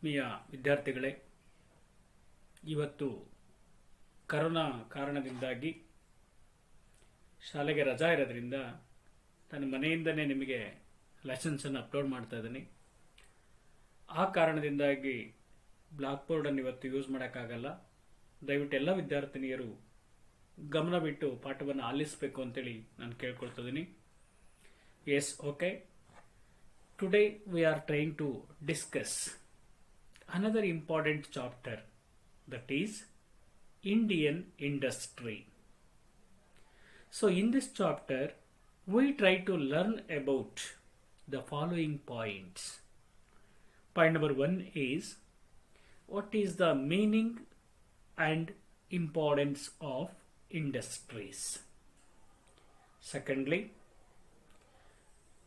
ಆತ್ಮೀಯ ವಿದ್ಯಾರ್ಥಿಗಳೇ, ಇವತ್ತು ಕರೋನಾ ಕಾರಣದಿಂದಾಗಿ ಶಾಲೆಗೆ ರಜಾ ಇರೋದ್ರಿಂದ ನಾನು ಮನೆಯಿಂದನೇ ನಿಮಗೆ ಲೆಸನ್ಸನ್ನು ಅಪ್ಲೋಡ್ ಮಾಡ್ತಾ ಇದ್ದೀನಿ. ಆ ಕಾರಣದಿಂದಾಗಿ ಬ್ಲಾಕ್ ಬೋರ್ಡನ್ನು ಇವತ್ತು ಯೂಸ್ ಮಾಡೋಕ್ಕಾಗಲ್ಲ. ದಯವಿಟ್ಟು ಎಲ್ಲ ವಿದ್ಯಾರ್ಥಿನಿಯರು ಗಮನ ಬಿಟ್ಟು ಪಾಠವನ್ನು ಆಲಿಸಬೇಕು ಅಂತೇಳಿ ನಾನು ಕೇಳ್ಕೊಳ್ತಿದ್ದೀನಿ. Yes, okay. Today we are trying to discuss another important chapter, that is Indian industry. So in this chapter we try to learn about the following points. Point number 1 is what is the meaning and importance of industries. Secondly,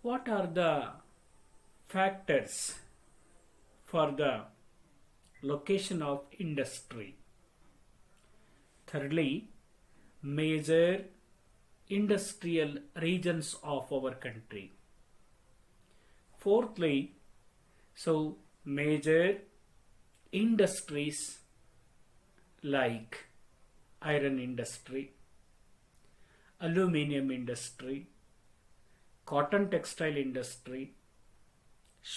what are the factors for the location of industry. Thirdly, major industrial regions of our country. Fourthly, major industries like iron industry, aluminium industry, cotton textile industry,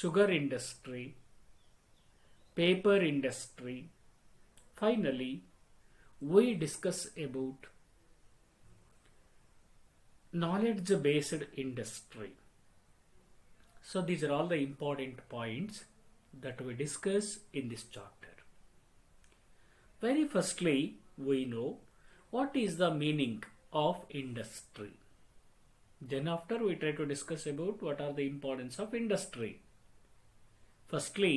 sugar industry, paper industry. Finally, we discuss about knowledge based industry. So these are all the important points that we discuss in this chapter. Very firstly, we know what is the meaning of industry. Then after we try to discuss about what are the importance of industry. Firstly,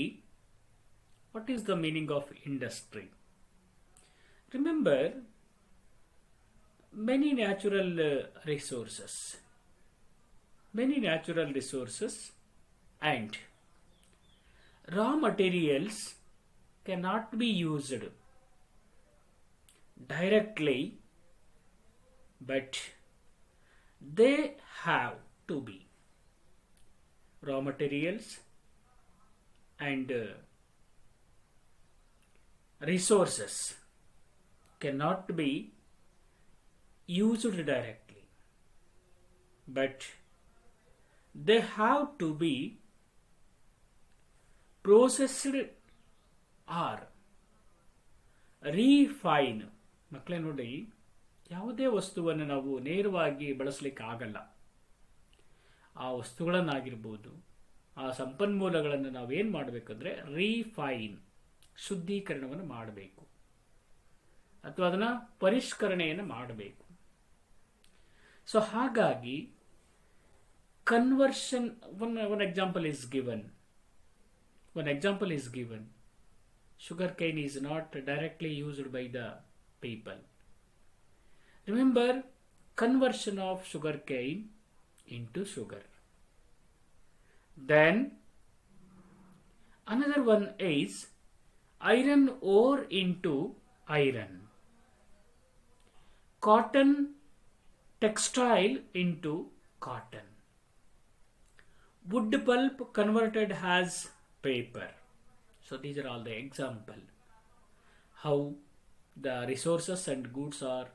what is the meaning of industry? Remember, many natural resources and raw materials cannot be used directly, but they have to be. Raw materials and resources cannot be used directly, but they have to be processed or refined. ಮಕ್ಕಳೇ ನೋಡಿ, ಯಾವುದೇ ವಸ್ತುವನ್ನು ನಾವು ನೇರವಾಗಿ ಬಳಸಲಿಕ್ಕೆ ಆಗಲ್ಲ. ಆ ವಸ್ತುಗಳನ್ನಾಗಿರ್ಬೋದು, ಆ ಸಂಪನ್ಮೂಲಗಳನ್ನು ನಾವೇನು ಮಾಡಬೇಕಂದ್ರೆ ರೀಫೈನ್, ಶುದ್ಧೀಕರಣವನ್ನು ಮಾಡಬೇಕು ಅಥವಾ ಅದನ್ನು ಪರಿಷ್ಕರಣೆಯನ್ನು ಮಾಡಬೇಕು. ಸೊ ಹಾಗಾಗಿ conversion, one example is given. Sugar cane is not directly used by the people. Remember, conversion of sugar cane into sugar. Then another one is iron ore into iron, cotton textile into cotton, wood pulp converted as paper. So these are all the example how the resources and goods are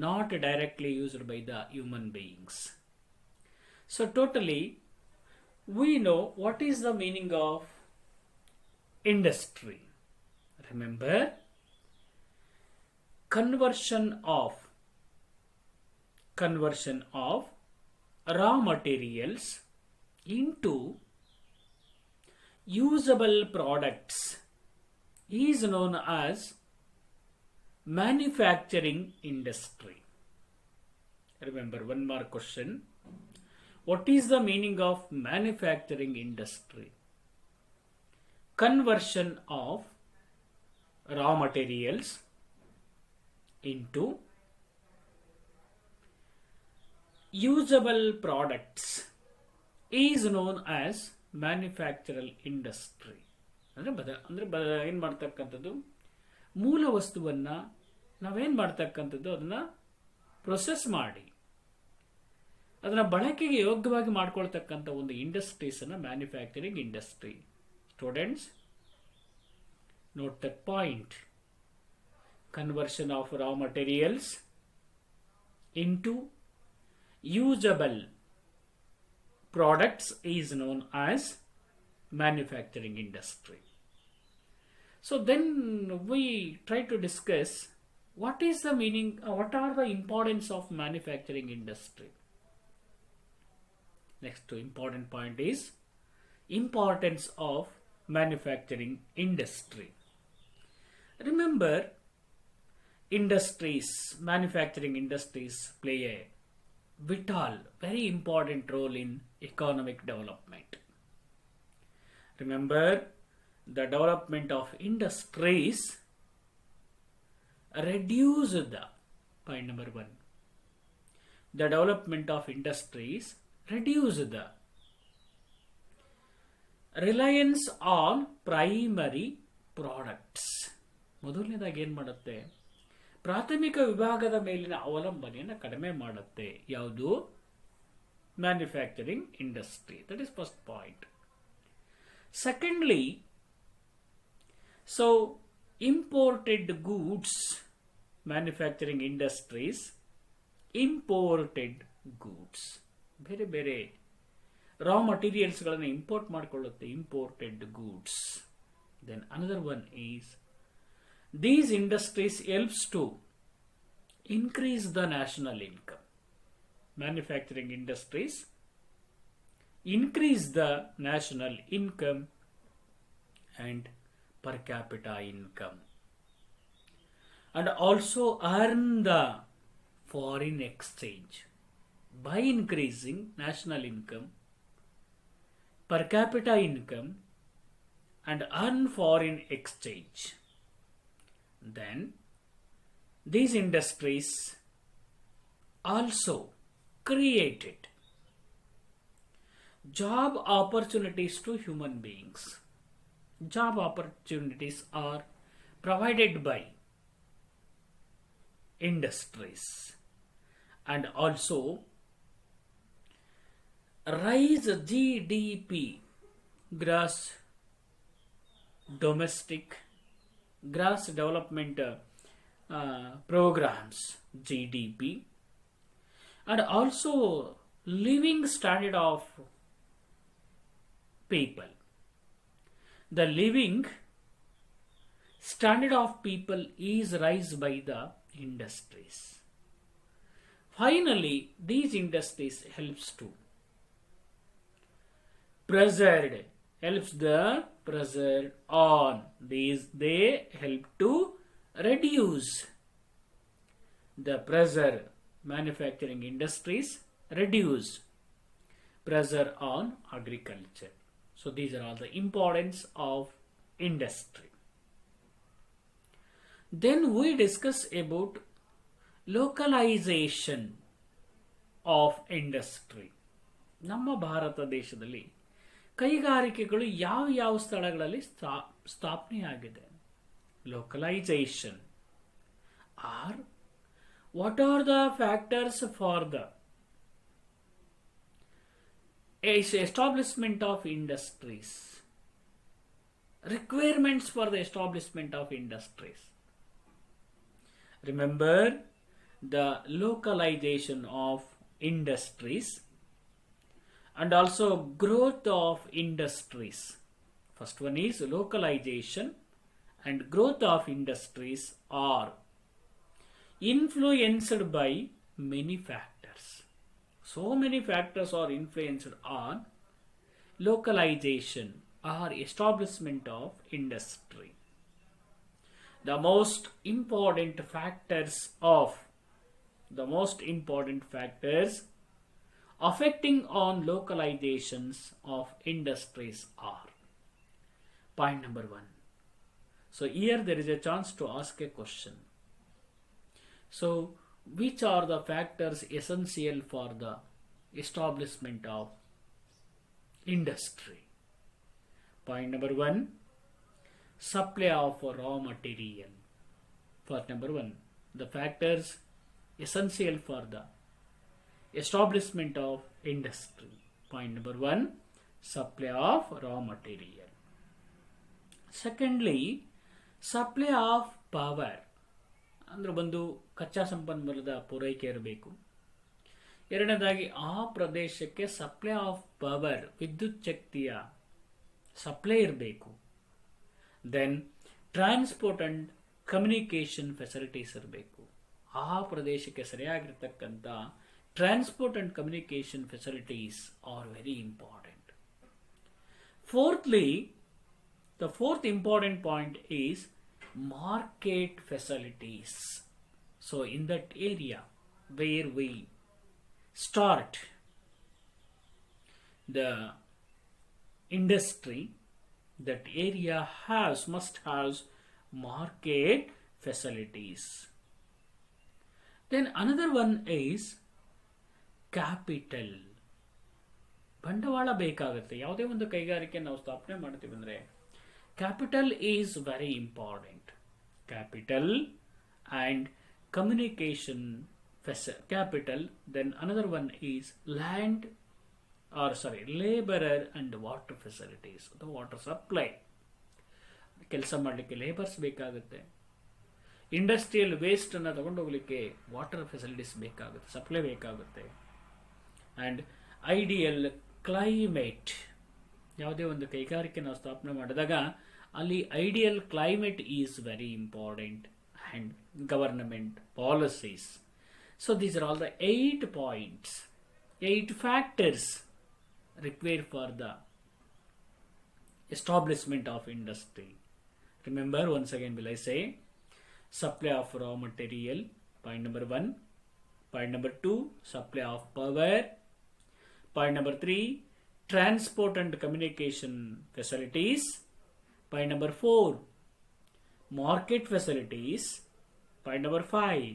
not directly used by the human beings. So totally we know what is the meaning of industry. Remember, conversion of raw materials into usable products is known as manufacturing industry. Remember, one more question. What is the meaning of manufacturing industry? Conversion of raw materials into usable products is known as manufacturing industry. ಅಂದರೆ ಏನು ಮಾಡ್ತಕ್ಕಂಥದ್ದು, ಮೂಲ ವಸ್ತುವನ್ನು ನಾವೇನು ಮಾಡ್ತಕ್ಕಂಥದ್ದು ಅದನ್ನು process ಮಾಡಿ ಅದನ್ನು ಬಳಕೆಗೆ ಯೋಗ್ಯವಾಗಿ ಮಾಡ್ಕೊಳ್ತಕ್ಕಂಥ ಒಂದು ಇಂಡಸ್ಟ್ರೀಸನ್ನು manufacturing industry. Students, Note that point. Conversion of raw materials into usable products is known as manufacturing industry. So then we try to discuss what is the meaning, what are the importance of manufacturing industry. Next important point is importance of manufacturing industry. Remember, manufacturing industries play a vital, very important role in economic development. Remember, the development of industries reduce the, point number 1, the development of industries reduce the reliance on primary products. ಮೊದಲನೇದಾಗಿ ಏನು ಮಾಡುತ್ತೆ, ಪ್ರಾಥಮಿಕ ವಿಭಾಗದ ಮೇಲಿನ ಅವಲಂಬನೆಯನ್ನು ಕಡಿಮೆ ಮಾಡುತ್ತೆ. ಯಾವುದು? Manufacturing industry. That is first point. Secondly, so imported goods, manufacturing industries, imported goods, ಬೇರೆ ಬೇರೆ raw materials ಗಳನ್ನು import ಮಾಡಿಕೊಳ್ಳುತ್ತೆ, imported goods. Then another one is these industries helps to increase the national income. Manufacturing industries increase the national income and per capita income, and also earn the foreign exchange. By increasing national income, per capita income, and earn foreign exchange, then these industries also created job opportunities to human beings. Job opportunities are provided by industries, and also rise GDP, gross development programs, GDP, and also living standard of people. The living standard of people is raised by the industries. Finally, these industries helps the pressure on these. They help to reduce the pressure. Manufacturing industries reduce pressure on agriculture. So these are all the importance of industry. Then we discuss about localization of industry. ನಮ್ಮ ಭಾರತ ದೇಶದಲ್ಲಿ ಕೈಗಾರಿಕೆಗಳು ಯಾವ ಸ್ಥಳಗಳಲ್ಲಿ ಸ್ಥಾಪನೆಯಾಗಿದೆ? Localization. Or what are the factors for the establishment of industries? Requirements for the establishment of industries. Remember, the localization of industries and also growth of industries. First one is localization and growth of industries are influenced by many factors. So many factors are influenced on localization or establishment of industry. The most important factors affecting on localizations of industries are, point number 1. So here there is a chance to ask a question. So which are the factors essential for the establishment of industry? Point number 1, supply of raw material. Point number 1, the factors essential for the establishment of industry. Point number 1, supply of raw material. Secondly, supply of power ಅಂದ್ರೆ ಒಂದು ಕಚ್ಚಾ ಸಂಪನ್ಮೂಲದ ಪೂರೈಕೆ ಇರಬೇಕು. ಎರಡನೇದಾಗಿ ಆ ಪ್ರದೇಶಕ್ಕೆ supply of power ವಿದ್ಯುತ್ ಶಕ್ತಿಯ ಸಪ್ಲೈ ಇರಬೇಕು. Then transport and communication facilities ಇರಬೇಕು. ಆ ಪ್ರದೇಶಕ್ಕೆ ಸರಿಯಾಗಿರ್ತಕ್ಕಂಥ transport and communication facilities are very important. Fourthly, the fourth important point is market facilities. So in that area where we start the industry, that area must have market facilities. Then another one is capital. ಬಂಡವಾಳ ಬೇಕಾಗುತ್ತೆ. ಯಾವುದೇ ಒಂದು ಕೈಗಾರಿಕೆ ನಾವು ಸ್ಥಾಪನೆ ಮಾಡ್ತೀವಿ ಅಂದ್ರೆ capital is very important. Capital and communication capital. Then another one is laborer and water facilities. The water supply. ಕೆಲಸ ಮಾಡಲಿಕ್ಕೆ ಲೇಬರ್ಸ್ ಬೇಕಾಗುತ್ತೆ. ಇಂಡಸ್ಟ್ರಿಯಲ್ ವೇಸ್ಟ್ ಅನ್ನು ತಗೊಂಡು ಹೋಗ್ಲಿಕ್ಕೆ ವಾಟರ್ ಫೆಸಿಲಿಟೀಸ್ ಬೇಕಾಗುತ್ತೆ, ಸಪ್ಲೈ ಬೇಕಾಗುತ್ತೆ. And ideal climate. ಯಾವುದೇ ಒಂದು ಕೈಗಾರಿಕೆ ನಾವು ಸ್ಥಾಪನೆ ಮಾಡಿದಾಗ ಅಲ್ಲಿ ideal climate is very important. And government policies. So these are all the 8 points, 8 factors required for the establishment of industry. Remember, once again will I say, supply of raw material, point number 1. Point number 2, supply of power. Point number 3, transport and communication facilities. Point number 4, market facilities. Point number 5,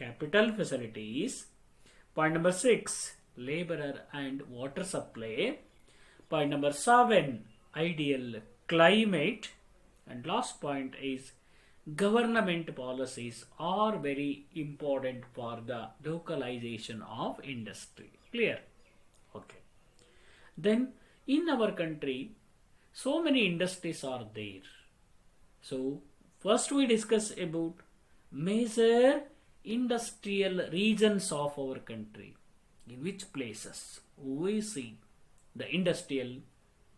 capital facilities. Point number 6, laborer and water supply. Point number 7, ideal climate. And last point is government policies are very important for the localization of industry. Clear? Okay. Then in our country, so many industries are there. So first we discuss about major industrial regions of our country. In which places we see the industrial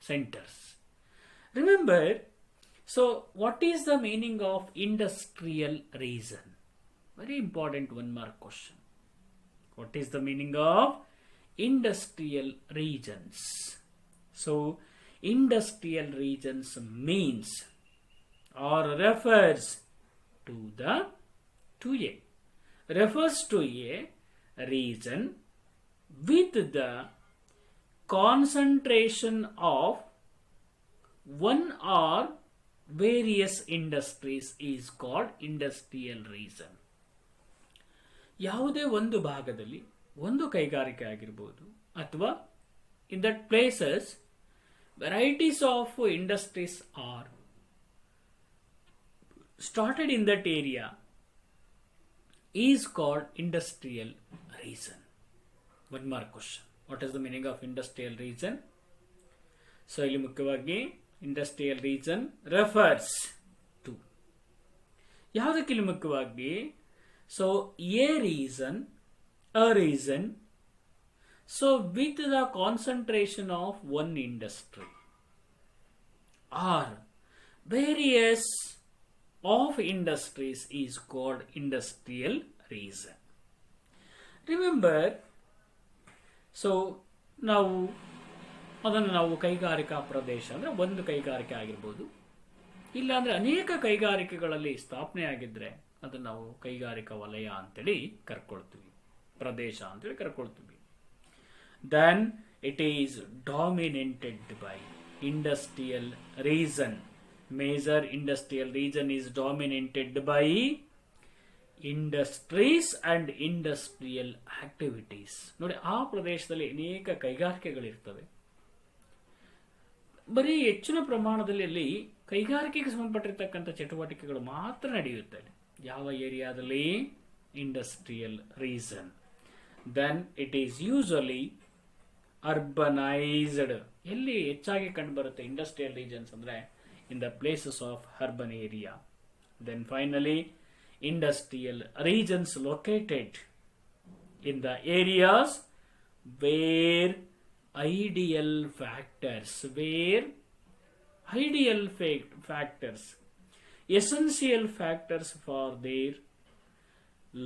centers. Remember, so what is the meaning of industrial region? Very important one mark question. What is the meaning of industrial regions? So industrial regions means or refers to a region with the concentration of one or various industries is called industrial region. ಯಾವುದೇ ಒಂದು ಭಾಗದಲ್ಲಿ ಒಂದು ಕೈಗಾರಿಕೆ ಆಗಿರಬಹುದು ಅಥವಾ in that places varieties of industries are started in that area is called industrial region. One more question. What is the meaning of industrial region? So ಇಲ್ಲಿ ಮುಖ್ಯವಾಗಿ industrial region refers to ಯಾವುದಕ್ಕೆ ಇಲ್ಲಿ ಮುಖ್ಯವಾಗಿ so a region so with the concentration of one industry or various of industries is called industrial region. Remember, so ಅದನ್ನು ನಾವು ಕೈಗಾರಿಕಾ ಪ್ರದೇಶ ಅಂದರೆ ಒಂದು ಕೈಗಾರಿಕೆ ಆಗಿರ್ಬೋದು, ಇಲ್ಲಾಂದರೆ ಅನೇಕ ಕೈಗಾರಿಕೆಗಳಲ್ಲಿ ಸ್ಥಾಪನೆ ಆಗಿದ್ದರೆ ಅದನ್ನು ನಾವು ಕೈಗಾರಿಕಾ ವಲಯ ಅಂತೇಳಿ ಕರ್ಕೊಳ್ತೀವಿ, ಪ್ರದೇಶ ಅಂತೇಳಿ ಕರ್ಕೊಳ್ತೀವಿ. Then it is dominated by industrial region. Major industrial region is dominated by industries and industrial activities. ನೋಡಿ, ಆ ಪ್ರದೇಶದಲ್ಲಿ ಅನೇಕ ಕೈಗಾರಿಕೆಗಳಿರ್ತವೆ. ಬರೀ ಹೆಚ್ಚಿನ ಪ್ರಮಾಣದಲ್ಲಿ ಅಲ್ಲಿ ಕೈಗಾರಿಕೆಗೆ ಸಂಬಂಧಪಟ್ಟಿರ್ತಕ್ಕಂಥ ಚಟುವಟಿಕೆಗಳು ಮಾತ್ರ ನಡೆಯುತ್ತವೆ. ಯಾವ ಏರಿಯಾದಲ್ಲಿ? Industrial region. Then it is usually urbanised. ಎಲ್ಲಿ ಹೆಚ್ಚಾಗಿ ಕಂಡು ಬರುತ್ತೆ ಇಂಡಸ್ಟ್ರಿಯಲ್ ರೀಜನ್ಸ್ ಅಂದ್ರೆ in the places of urban area. Then finally, industrial regions located in the areas where essential factors for their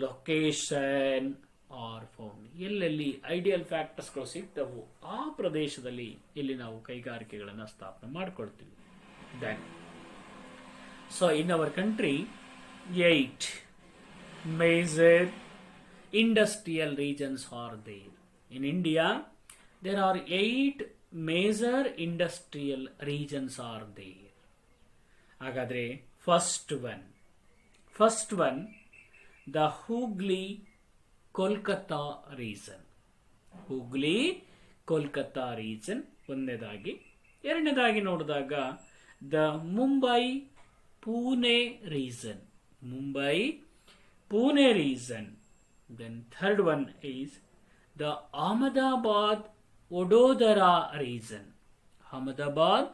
location are found. ಎಲ್ಲೆಲ್ಲಿ ideal ಫ್ಯಾಕ್ಟರ್ಸ್ಗಳು ಸಿಗ್ತವೋ ಆ ಪ್ರದೇಶದಲ್ಲಿ ಇಲ್ಲಿ ನಾವು ಕೈಗಾರಿಕೆಗಳನ್ನು ಸ್ಥಾಪನೆ ಮಾಡಿಕೊಳ್ತೀವಿ. Then so in our country 8 major industrial regions are there. In India there are 8 major industrial regions are there. ಹಾಗಾದ್ರೆ first one the Hooghly Kolkata region. Hooghly Kolkata region ಒಂದನೇದಾಗಿ. ಎರಡನೇದಾಗಿ ನೋಡಿದಾಗ the Mumbai Pune region. Then third one is the Ahmedabad Ododara region. Ahmedabad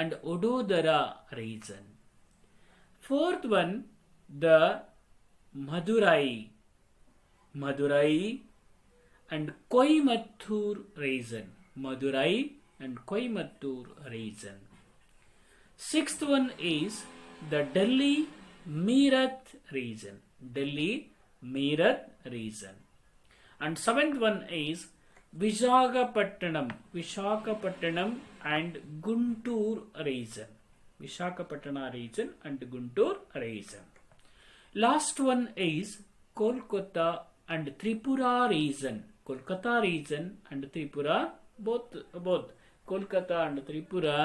and Ododara region. Fourth one, the Madurai and Coimbatore region. Sixth one is the Delhi Meerut region. And seventh one is Visakhapatnam and Guntur region. region. Last one is Kolkata and Tripura region. Both Kolkata and Tripura.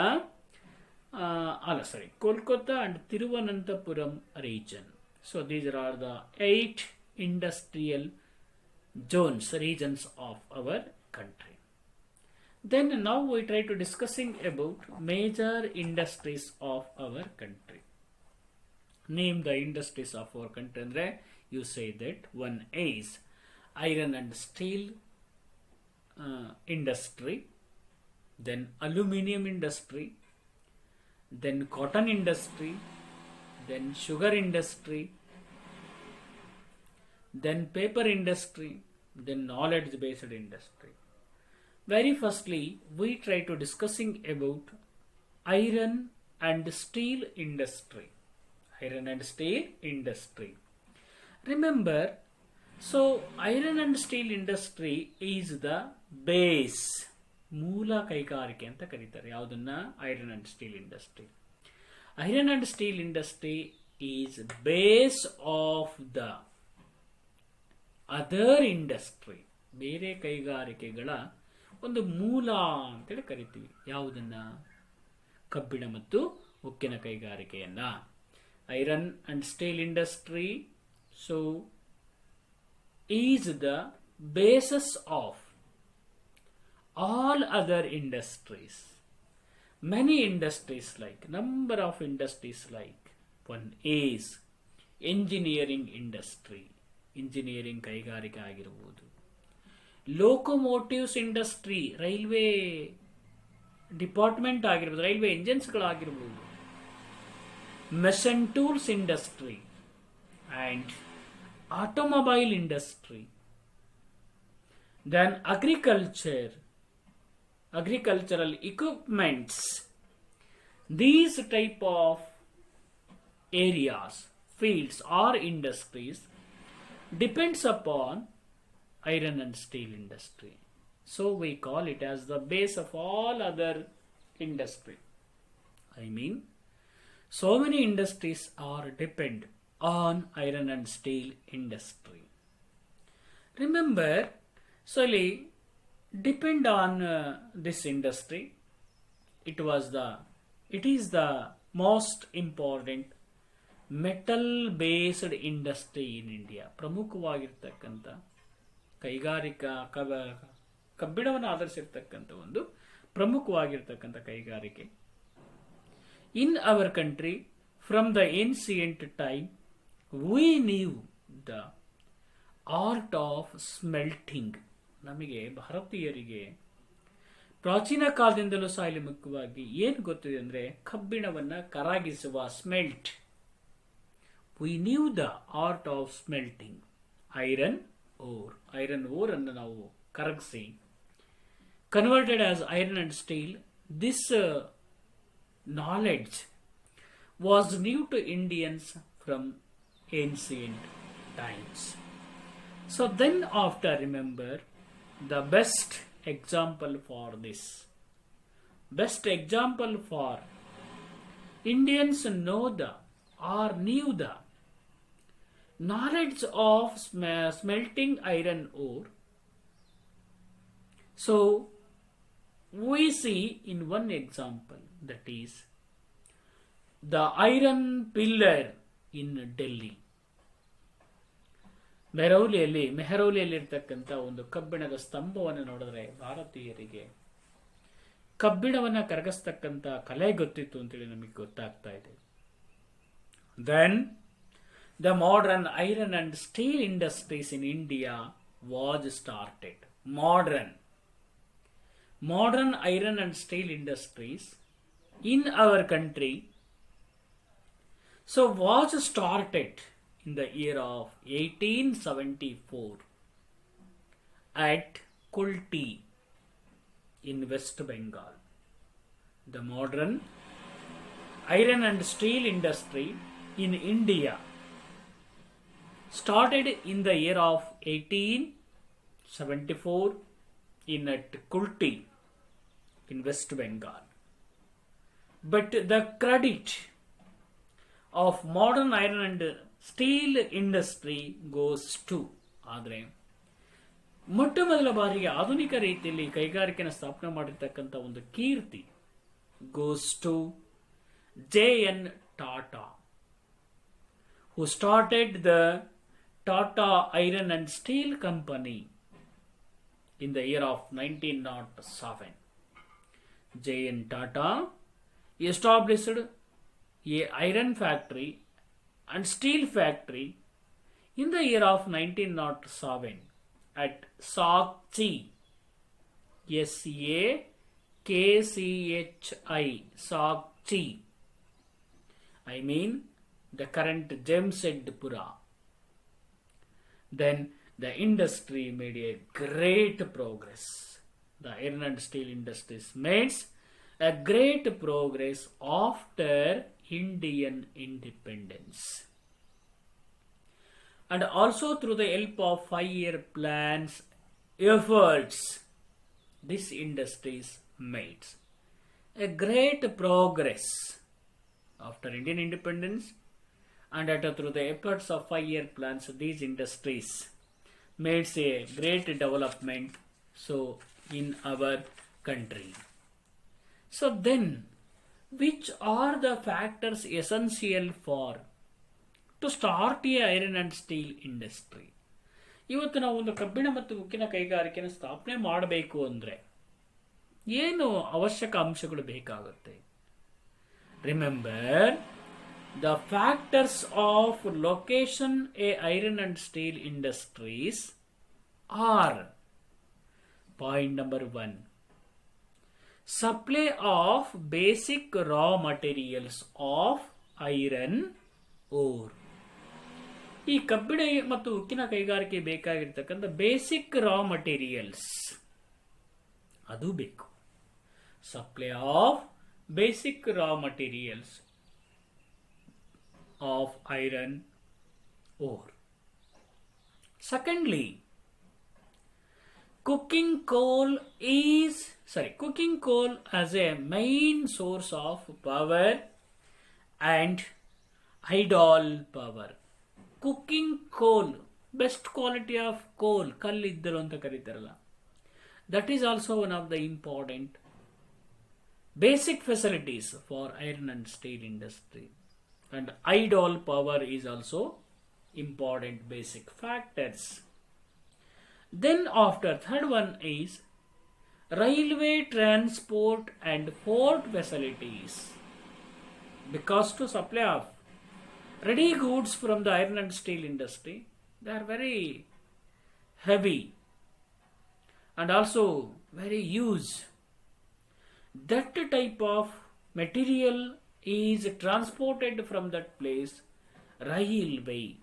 Kolkata and Thiruvananthapuram region. So these are the 8 industrial regions of our country. Then now we try to discussing about major industries of our country. Name the industries of our country. Andre you say that one is iron and steel industry, then aluminium industry, then cotton industry, then sugar industry, then paper industry, then knowledge based industry. Very firstly, we try to discussing about iron and steel industry. Remember, so iron and steel industry is the base. ಮೂಲ ಕೈಗಾರಿಕೆ ಅಂತ ಕರೀತಾರೆ ಯಾವುದನ್ನ? Iron and steel industry. Iron and steel industry is base of the other industry. ಬೇರೆ ಕೈಗಾರಿಕೆಗಳ ಒಂದು ಮೂಲ ಅಂತೇಳಿ ಕರಿತೀವಿ. ಯಾವುದನ್ನ? ಕಬ್ಬಿಣ ಮತ್ತು ಉಕ್ಕಿನ ಕೈಗಾರಿಕೆಯನ್ನ. Iron and steel industry so is the basis of all other industries. Many industries like number of industries like one is engineering industry. Engineering ಕೈಗಾರಿಕೆ ಆಗಿರಬಹುದು. Locomotives industry, ರೈಲ್ವೆ ಡಿಪಾರ್ಟ್ಮೆಂಟ್ ಆಗಿರಬಹುದು, railway ಎಂಜಿನ್ಸ್ಗಳಾಗಿರಬಹುದು. Machine tools industry and automobile industry. Then agricultural equipments. These type of areas, fields or industries depends upon iron and steel industry. So we call it as the base of all other industry. I mean, so many industries are depend on iron and steel industry. Remember, so depend on this industry. It is the most important metal based industry in India. ಪ್ರಮುಖವಾಗಿರ್ತಕ್ಕಂಥ ಕೈಗಾರಿಕಾ ಕಬ್ಬಿಣವನ್ನು ಆಧರಿಸಿರ್ತಕ್ಕಂಥ ಒಂದು ಪ್ರಮುಖವಾಗಿರ್ತಕ್ಕಂಥ ಕೈಗಾರಿಕೆ. In our country, from the ancient time, we knew the art of smelting. ನಮಗೆ ಭಾರತೀಯರಿಗೆ ಪ್ರಾಚೀನ ಕಾಲದಿಂದಲೂ ಸಹ ಇಲ್ಲಿ ಮುಖ್ಯವಾಗಿ ಏನು ಗೊತ್ತಿದೆ ಅಂದರೆ ಕಬ್ಬಿಣವನ್ನು ಕರಗಿಸುವ ಸ್ಮೆಲ್ಟ್ we knew the art of smelting iron ore. Iron ore ಅನ್ನು ನಾವು ಕರಗಿಸಿ converted as iron and steel. This knowledge was new to Indians from ancient times. So then after, remember, the best example for this, best example for Indians know the or knew the knowledge of smelting iron ore. So we see in one example, that is the iron pillar in Delhi. ಮೆಹರೌಲಿಯಲ್ಲಿರ್ತಕ್ಕಂಥ ಒಂದು ಕಬ್ಬಿಣದ ಸ್ತಂಭವನ್ನು ನೋಡಿದ್ರೆ ಭಾರತೀಯರಿಗೆ ಕಬ್ಬಿಣವನ್ನು ಕರಗಿಸ್ತಕ್ಕಂಥ ಕಲೆ ಗೊತ್ತಿತ್ತು ಅಂತೇಳಿ ನಮಗೆ ಗೊತ್ತಾಗ್ತಾ ಇದೆ. Then the modern iron and steel industries in India was started. Modern iron and steel industries in our country so was started in the year of 1874 at Kulti in West Bengal. The modern iron and steel industry in India started in the year of 1874 in at Kulti in West Bengal. But the credit of modern iron and steel industry goes to, ಆದರೆ ಮೊಟ್ಟ ಮೊದಲ ಬಾರಿಗೆ ಆಧುನಿಕ ರೀತಿಯಲ್ಲಿ ಕೈಗಾರಿಕೆಯನ್ನು ಸ್ಥಾಪನೆ ಮಾಡಿರ್ತಕ್ಕಂಥ ಒಂದು ಕೀರ್ತಿ goes to J.N. Tata, who started the Tata Iron and Steel Company in the year of 1907. J.N. Tata established a iron factory and steel factory in the year of 1907 at Sakchi, S-A-K-C-H-I, Sakchi. I mean the current Jamshedpura. Then the industry made a great progress. The iron and steel industries made a great progress after Indian independence. And also through the help of 5-year plans efforts, these industries made a great progress after Indian independence, and through the efforts of 5-year plans, these industries made a great development in our country. So then, which are the factors essential for to start a iron and steel industry? ಇವತ್ತು ನಾವು ಒಂದು ಕಬ್ಬಿಣ ಮತ್ತು ಉಕ್ಕಿನ ಕೈಗಾರಿಕೆಯನ್ನು ಸ್ಥಾಪನೆ ಮಾಡಬೇಕು ಅಂದರೆ ಏನು ಅವಶ್ಯಕ ಅಂಶಗಳು ಬೇಕಾಗುತ್ತೆ? Remember, the factors of location a iron and steel industries are: point number 1, supply of basic raw materials of iron ore. ಈ ಕಬ್ಬಿಣ ಮತ್ತು ಉಕ್ಕಿನ ಕೈಗಾರಿಕೆ ಬೇಕಾಗಿರ್ತಕ್ಕಂಥ ಬೇಸಿಕ್ ರಾ ಮಟೀರಿಯಲ್ಸ್ ಅದು ಬೇಕು. Supply of basic Ra materials of iron ore. Secondly, cooking coal as a main source of power and idle power. Cooking coal, best quality of coal, ಕಲ್ಲಿದ್ದಲು ಅಂತ ಕರೀತಾರಲ್ಲ, that is also one of the important basic facilities for iron and steel industry. And idle power is also important basic factors. Then after, third one is railway transport and port facilities, because to supply of ready goods from the iron and steel industry, they are very heavy and also very used. That type of material is transported from that place railway,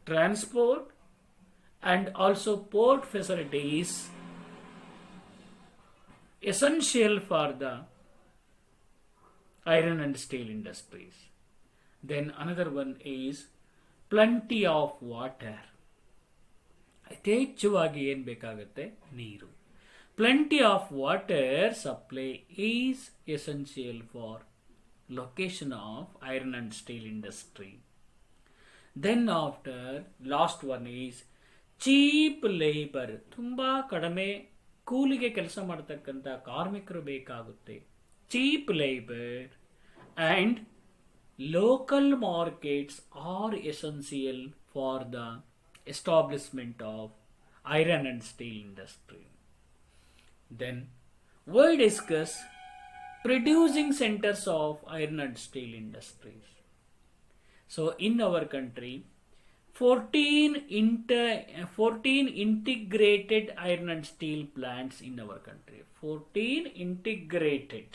transport, and also port facilities essential for the iron and steel industries. Then another one is plenty of water. ಯಥೇಚ್ಛವಾಗಿ ಏನು ಬೇಕಾಗುತ್ತೆ? ನೀರು. Plenty of water supply is essential for location of iron and steel industry. Then after, last one is cheap labor. ತುಂಬಾ ಕಡಿಮೆ ಕೂಲಿಗೆ ಕೆಲಸ ಮಾಡತಕ್ಕಂಥ ಕಾರ್ಮಿಕರು ಬೇಕಾಗುತ್ತೆ. Cheap labor and local markets are essential for the establishment of iron and steel industry. Then we discuss producing centers of iron and steel industries. So in our country, 14 integrated iron and steel plants in our country. 14 integrated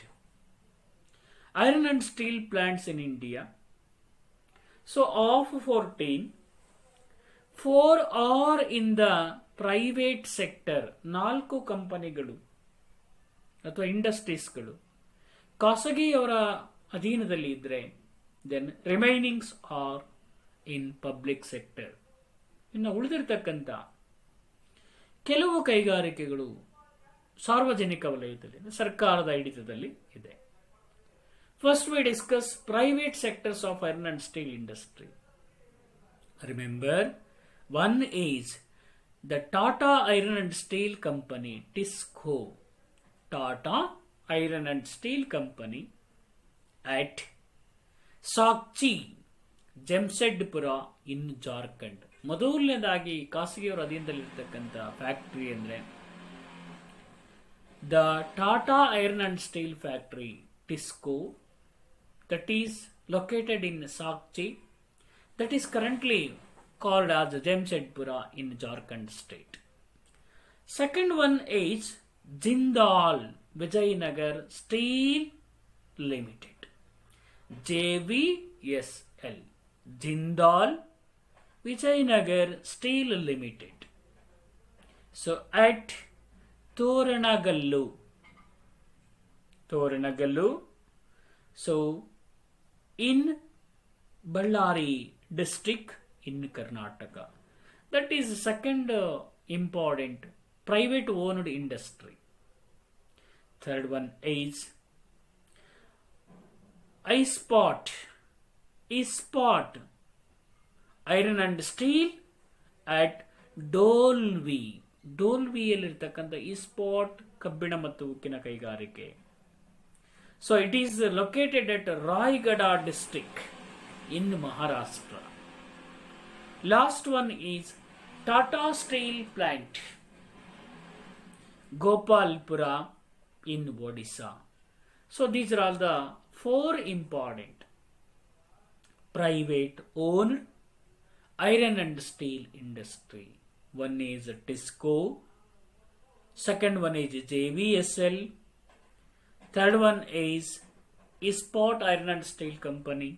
iron and steel plants in India. So of 14, 4 are in the private sector. 4 ಕಂಪನಿಗಳು ಅಥವಾ ಇಂಡಸ್ಟ್ರೀಸ್ಗಳು ಖಾಸಗಿಯವರ ಅಧೀನದಲ್ಲಿ ಇದ್ದರೆ, then remainings are in public sector. ಇನ್ನು ಉಳಿದಿರ್ತಕ್ಕಂಥ ಕೆಲವು ಕೈಗಾರಿಕೆಗಳು ಸಾರ್ವಜನಿಕ ವಲಯದಲ್ಲಿ, ಸರ್ಕಾರದ ಹಿಡಿತದಲ್ಲಿ ಇದೆ. First we discuss private sectors of iron and steel industry. Remember, one is the Tata Iron and Steel Company, TISCO. Tata Iron and Steel Company at Sakchi, Jamshedpura in Jharkhand. ಮೊದಲನೇದಾಗಿ ಖಾಸಗಿಯವರ ಅಧೀನದಲ್ಲಿರ್ತಕ್ಕಂಥ ಫ್ಯಾಕ್ಟರಿ ಅಂದರೆ the Tata iron and steel factory TISCO, that is located in Sakchi, that is currently called as Jamshedpura in Jharkhand state. Second one is Jindal Vijayanagar Steel Limited, JVSL, Jindal Vijayanagar Steel Limited. So at Toranagallu, so in Ballari district in Karnataka. That is second important private owned industry. Third one is ISPOT Iron and Steel at Dolvi. ಡೋಲ್ವಿಯಲ್ಲಿರ್ತಕ್ಕಂಥ spot ಕಬ್ಬಿಣ ಮತ್ತು ಉಕ್ಕಿನ ಕೈಗಾರಿಕೆ. So it is located at Raigada district in Maharashtra. Last one is Tata Steel Plant, Gopalpura in Odisha. So these are all the 4 important private owned iron and steel industry. One is TISCO, second one is JVSL, third one is ISPOT Iron and Steel Company,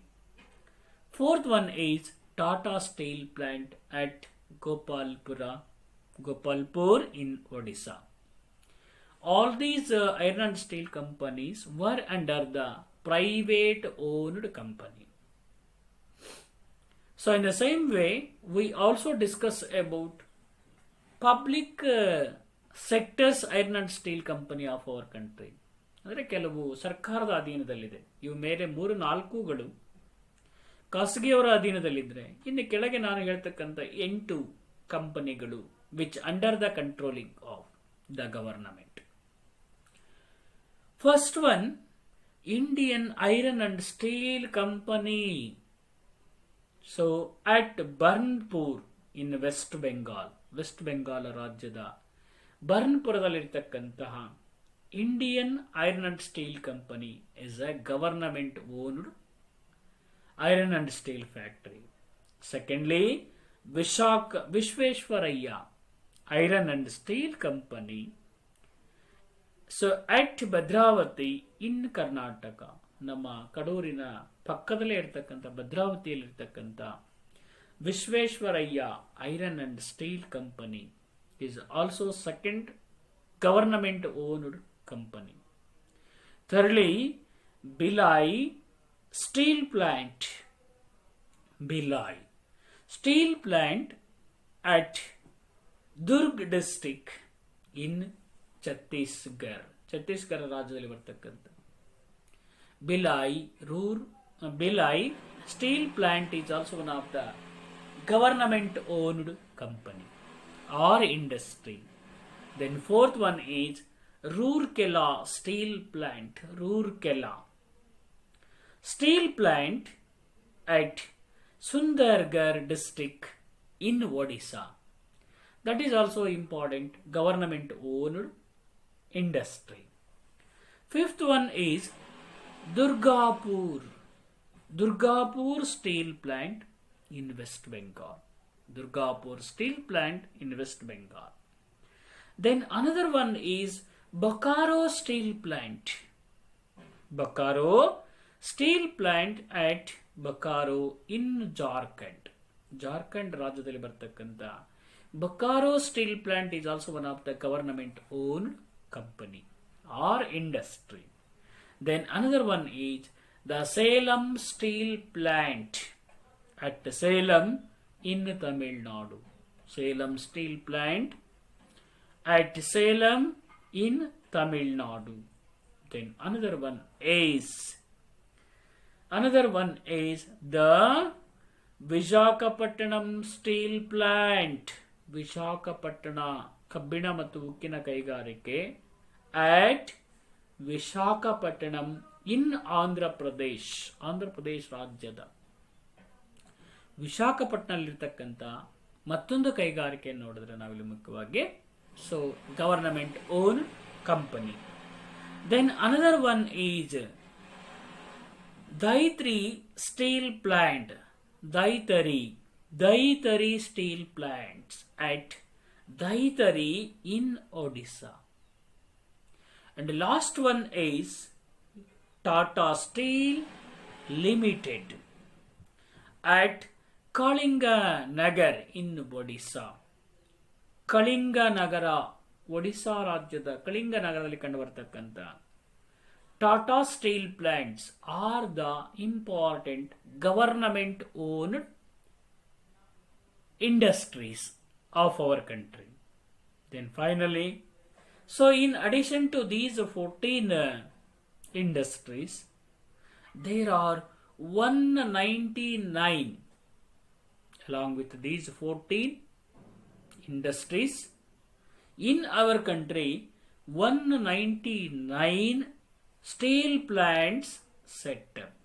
fourth one is Tata Steel Plant at Gopalpur in Odisha. All these iron and steel companies were under the private owned company. So in the same way, we also discuss about public sectors iron and steel company of our country. ಅಂದರೆ ಕೆಲವು ಸರ್ಕಾರದ ಅಧೀನದಲ್ಲಿದೆ. ಇವು ಮೇಲೆ 3-4ಗಳು ಖಾಸಗಿಯವರ ಅಧೀನದಲ್ಲಿದ್ದರೆ, ಇನ್ನು ಕೆಳಗೆ ನಾನು ಹೇಳ್ತಕ್ಕಂಥ 8 ಕಂಪನಿಗಳು which under the controlling of the government. First one, Indian iron and steel company. So at Burnpur in West Bengal ರಾಜ್ಯದ ಬರ್ನ್ಪುರದಲ್ಲಿರ್ತಕ್ಕಂತಹ Indian iron and steel company is a government owned iron and steel factory. Secondly, Visvesvaraya iron and steel company. So at Bhadravati in Karnataka. ನಮ್ಮ ಕಡೂರಿನ ಪಕ್ಕದಲ್ಲೇ ಇರ್ತಕ್ಕಂಥ ಭದ್ರಾವತಿಯಲ್ಲಿರ್ತಕ್ಕಂಥ Visvesvaraya iron and steel company is also second government owned company. Thirdly, Bhilai Steel Plant. Bhilai Steel Plant at Durg district in Chhattisgarh. Chhattisgarh ರಾಜ್ಯದಲ್ಲಿ ಬರ್ತಕ್ಕಂಥ Bhilai Steel Plant is also one of the government owned company or industry. Then fourth one is Rourkela Steel Plant. Rourkela Steel Plant at Sundargarh district in Odisha. That is also important government owned industry. Fifth one is Durgapur Steel Plant in West Bengal. Durgapur Steel Plant in West Bengal. Then another one is Bokaro Steel Plant. Bokaro Steel Plant at Bokaro in Jharkhand. Jharkhand ರಾಜ್ಯದಲ್ಲಿ ಬರ್ತಕ್ಕಂಥ Bokaro Steel Plant is also one of the government owned company or industry. Then another one is the Salem Steel Plant at Salem in Tamil Nadu. Salem Steel Plant at Salem in Tamil Nadu. Then another one is the Visakhapatnam Steel Plant. Visakhapatnam ಕಬ್ಬಿಣ ಮತ್ತು ಉಕ್ಕಿನ ಕೈಗಾರಿಕೆ at Visakhapatnam in Andhra Pradesh ರಾಜ್ಯದ ವಿಶಾಖಪಟ್ಟಣದಲ್ಲಿರ್ತಕ್ಕಂಥ ಮತ್ತೊಂದು ಕೈಗಾರಿಕೆ ನೋಡಿದ್ರೆ ನಾವಿಲ್ಲಿ ಮುಖ್ಯವಾಗಿ government own company. Then another one is Daitari steel plant. Daitari steel plants at Daitari in Odisha. And the last one is Tata Steel Limited at Kalinganagar in Odisha. Kalinganagar Odisha ರಾಜ್ಯದ ಕಳಿಂಗನಗರದಲ್ಲಿ ಕಂಡುಬರತಕ್ಕಂಥ Tata steel plants are the important government owned industries of our country. Then finally, so in addition to these 14 industries, there are 199 along with these 14 industries in our country. 199 steel plants set up.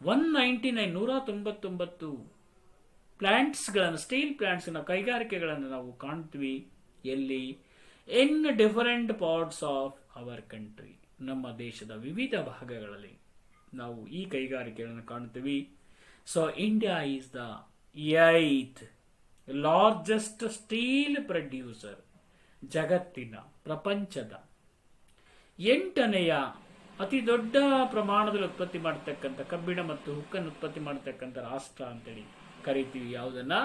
199 ಪ್ಲಾಂಟ್ಸ್ಗಳನ್ನು steel ಪ್ಲಾಂಟ್ಸ್ನ ಕೈಗಾರಿಕೆಗಳನ್ನು ನಾವು ಕಾಣ್ತೀವಿ. ಎಲ್ಲಿ? ಇನ್ different parts of our country. ನಮ್ಮ ದೇಶದ ವಿವಿಧ ಭಾಗಗಳಲ್ಲಿ ನಾವು ಈ ಕೈಗಾರಿಕೆಗಳನ್ನು ಕಾಣ್ತೀವಿ. So India is the 8th largest steel producer. ಜಗತ್ತಿನ ಪ್ರಪಂಚದ 8ನೇಯ ಅತಿ ದೊಡ್ಡ ಪ್ರಮಾಣದಲ್ಲಿ ಉತ್ಪತ್ತಿ ಮಾಡತಕ್ಕಂಥ ಕಬ್ಬಿಣ ಮತ್ತು ಹುಕ್ಕನ್ನು ಉತ್ಪತ್ತಿ ಮಾಡತಕ್ಕಂಥ ರಾಷ್ಟ್ರ ಅಂತೇಳಿ ಕರಿತೀವಿ. ಯಾವುದನ್ನ?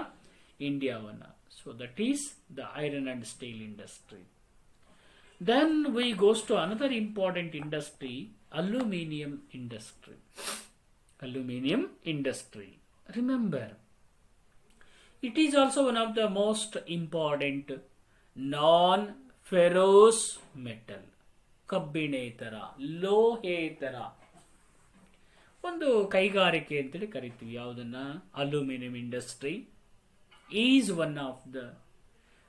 ಇಂಡಿಯಾವನ್ನ. So that is the iron and steel industry. Then we goes to another important industry, aluminium industry. Aluminium industry. Remember, it is also one of the most important non-ferrous metal. ಕಬ್ಬಿಣೇತರ, ಲೋಹೇತರ ಒಂದು ಕೈಗಾರಿಕೆ ಅಂತೇಳಿ ಕರಿತೀವಿ. ಯಾವುದನ್ನ? Aluminium industry is one of the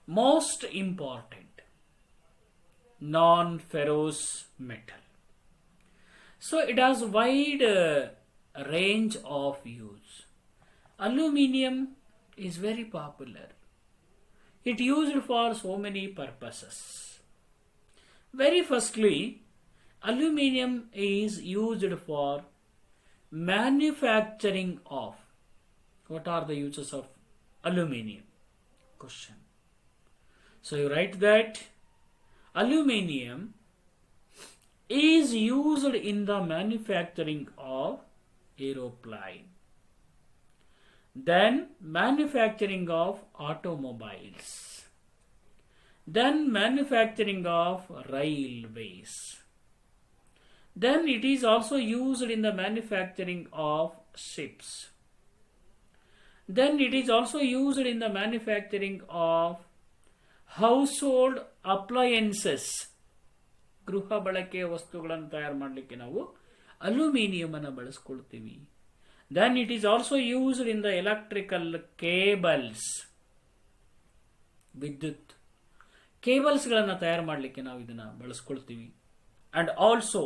most important non-ferrous metal. So it has wide range of use. Aluminium is very popular. It used for so many purposes. Very firstly, aluminium is used for manufacturing of. What are the uses of aluminium? Question. So you write that aluminium is used in the manufacturing of aeroplane. Then manufacturing of automobiles. Then manufacturing of railways. Then it is also used in the manufacturing of ships. Then it is also used in the manufacturing of household appliances. ಗೃಹ ಬಳಕೆಯ ವಸ್ತುಗಳನ್ನು ತಯಾರು ಮಾಡಲಿಕ್ಕೆ ನಾವು aluminium ಅನ್ನು ಬಳಸ್ಕೊಳ್ತೀವಿ. Then it is also used in the electrical cables. ವಿದ್ಯುತ್ ಕೇಬಲ್ಸ್ಗಳನ್ನು ತಯಾರು ಮಾಡಲಿಕ್ಕೆ ನಾವು ಇದನ್ನು ಬಳಸ್ಕೊಳ್ತೀವಿ. ಅಂಡ್ ಆಲ್ಸೋ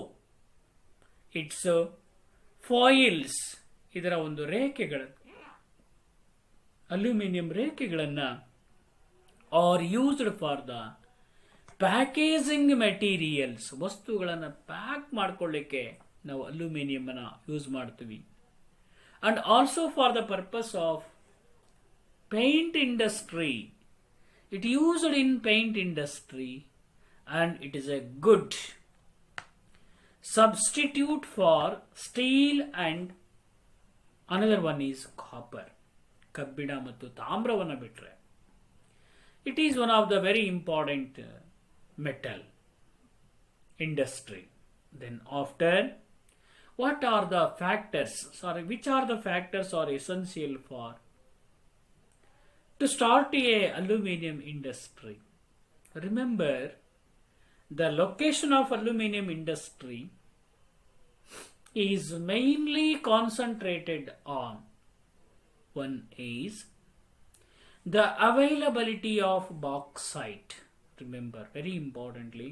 ಇಟ್ಸ್ ಫಾಯಿಲ್ಸ್, ಇದರ ಒಂದು ರೇಖೆಗಳು, ಅಲ್ಯೂಮಿನಿಯಂ ರೇಖೆಗಳನ್ನು are used for the packaging materials. ವಸ್ತುಗಳನ್ನು ಪ್ಯಾಕ್ ಮಾಡ್ಕೊಳ್ಳಿಕ್ಕೆ ನಾವು ಅಲ್ಯೂಮಿನಿಯಂ ಅನ್ನು ಯೂಸ್ ಮಾಡ್ತೀವಿ. And also for the purpose of paint industry. It used in paint industry and it is a good substitute for steel and another one is copper. ಕಬ್ಬಿಣ ಮತ್ತು ತಾಮ್ರವನ್ನು ಬಿಟ್ಟರೆ it is one of the very important metal industry. Then after, what are the factors, which are the factors are essential for to start a aluminium industry? Remember, the location of aluminium industry is mainly concentrated on, one is the availability of bauxite. Remember, very importantly,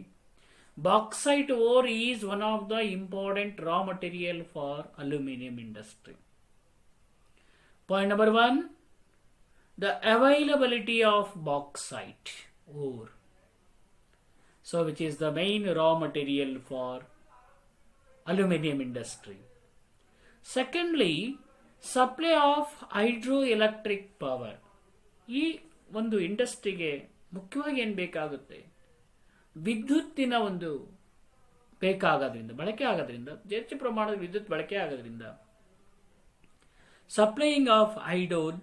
bauxite ore is one of the important raw material for aluminium industry. Point number one, the availability of bauxite ore, so which is the main raw material for aluminium industry. Secondly, supply of hydroelectric power. ಈ ಒಂದು ಇಂಡಸ್ಟ್ರಿಗೆ ಮುಖ್ಯವಾಗಿ ಏನು ಬೇಕಾಗುತ್ತೆ, ವಿದ್ಯುತ್ತಿನ ಒಂದು ಬೇಕಾಗೋದ್ರಿಂದ, ಬಳಕೆ ಆಗೋದ್ರಿಂದ, ಹೆಚ್ಚು ಪ್ರಮಾಣದ ವಿದ್ಯುತ್ ಬಳಕೆ ಆಗೋದ್ರಿಂದ supplying of hydel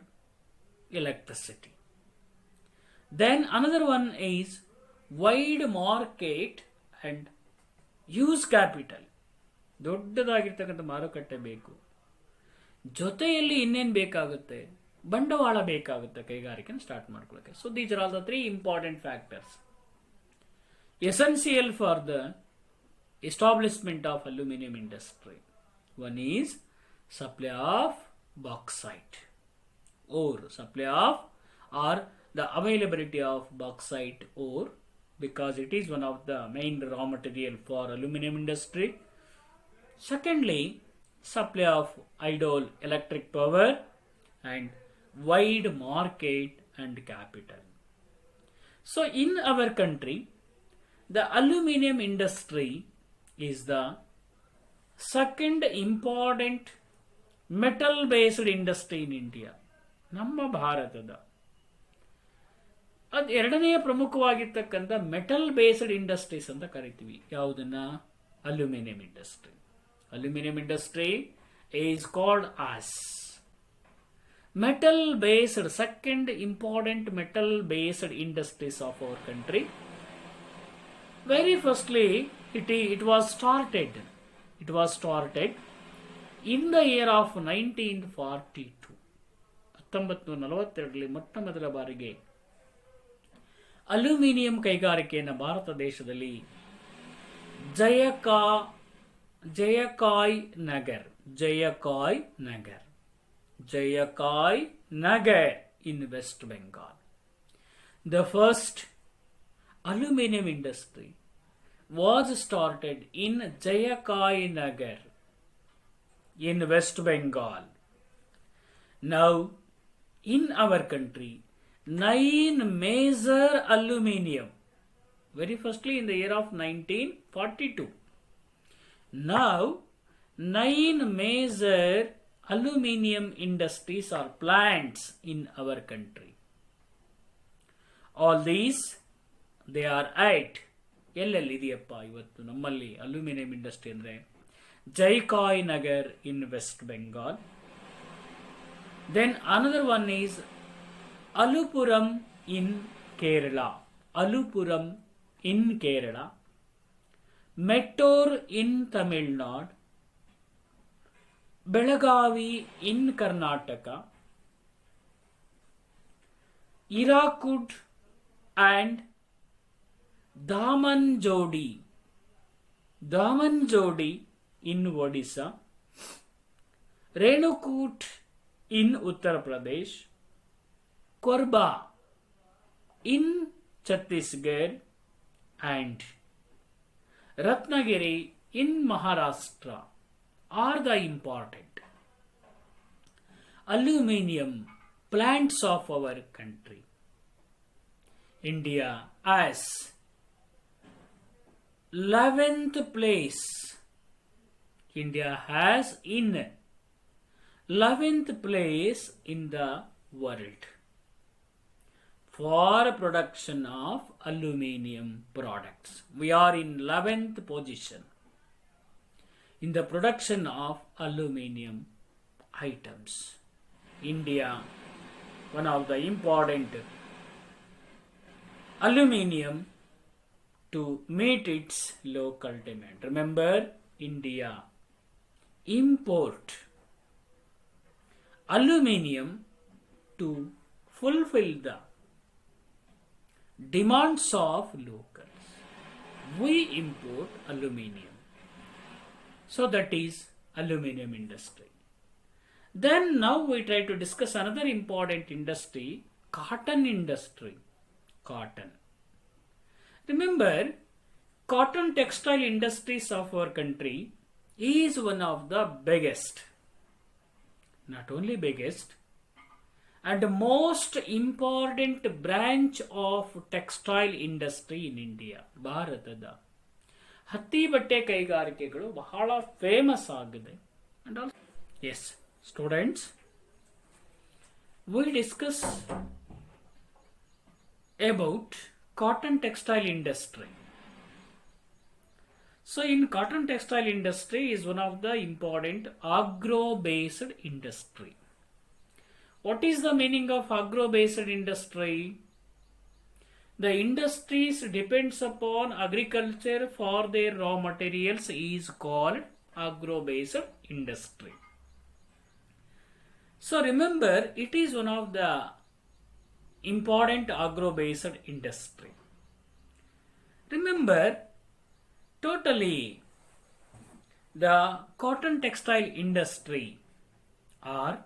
electricity. Then another one is wide market and use capital. ದೊಡ್ಡದಾಗಿರ್ತಕ್ಕಂಥ ಮಾರುಕಟ್ಟೆ ಬೇಕು. ಜೊತೆಯಲ್ಲಿ ಇನ್ನೇನು ಬೇಕಾಗುತ್ತೆ, ಬಂಡವಾಳ ಬೇಕಾಗುತ್ತೆ ಕೈಗಾರಿಕೆನ ಸ್ಟಾರ್ಟ್ ಮಾಡ್ಕೊಳ್ಳೋಕೆ. So these are all the 3 important factors essential for the establishment of aluminum industry. One is supply of bauxite ore, supply of or the availability of bauxite ore, because it is one of the main raw material for aluminum industry. Secondly, supply of idle electric power and wide market and capital. So in our country, the aluminum industry is the second important metal based industry in India. ನಮ್ಮ ಭಾರತದ ಅದು ಎರಡನೆಯ ಪ್ರಮುಖವಾಗಿರ್ತಕ್ಕಂಥ metal based industries ಅಂತ ಕರಿತೀವಿ. ಯಾವುದನ್ನ? Aluminium industry. Aluminium industry is called as metal based, second important metal based industries of our country. Very firstly, it was started in the year of 1942. 1942 ಮೊಟ್ಟ ಮೊದಲ ಬಾರಿಗೆ ಅಲ್ಯೂಮಿನಿಯಂ ಕೈಗಾರಿಕೆಯನ್ನು ಭಾರತ ದೇಶದಲ್ಲಿ ಜಯಕಾಯ್ Nagar in West Bengal. The first aluminum industry was started in Jayakay Nagar in West Bengal. Now, in our country, 9 major aluminum, very firstly in the year of 1942. Now, 9 major aluminum industries or plants in our country. All these, they are at ಎಲ್ಲೆಲ್ಲಿ ಇದೆಯಪ್ಪ ಇವತ್ತು ನಮ್ಮಲ್ಲಿ aluminium industry ಅಂದರೆ? Jaykay Nagar in West Bengal. Then another one is Alupuram in Kerala. Alupuram in Kerala. Mettur in Tamil Nadu. Belagavi in Karnataka. Hirakud and Damanjodi in Odisha. Renukut in Uttar Pradesh. Korba in Chhattisgarh and Ratnagiri in Maharashtra are the important aluminium plants of our country. India as 11th place. India has in 11th place in the world for production of aluminium products. We are in 11th position in the production of aluminium items. India, one of the important aluminium to meet its local demand. Remember, India import aluminium to fulfill the demands of locals. We import aluminium. So that is aluminium industry. Then now we try to discuss another important industry, cotton industry. Cotton. Remember, cotton textile industries of our country is one of the biggest, not only biggest, and most important branch of textile industry in India. ಭಾರತದ ಹತ್ತಿ ಬಟ್ಟೆ ಕೈಗಾರಿಕೆಗಳು ಬಹಳ famous ಆಗಿದೆ. And also, yes, students, we discuss about cotton textile industry. So in cotton textile industry is one of the important agro-based industry. What is the meaning of agro-based industry? The industries depends upon agriculture for their raw materials is called agro-based industry. So remember, it is one of the important agro-based industry. Remember, totally the cotton textile industry or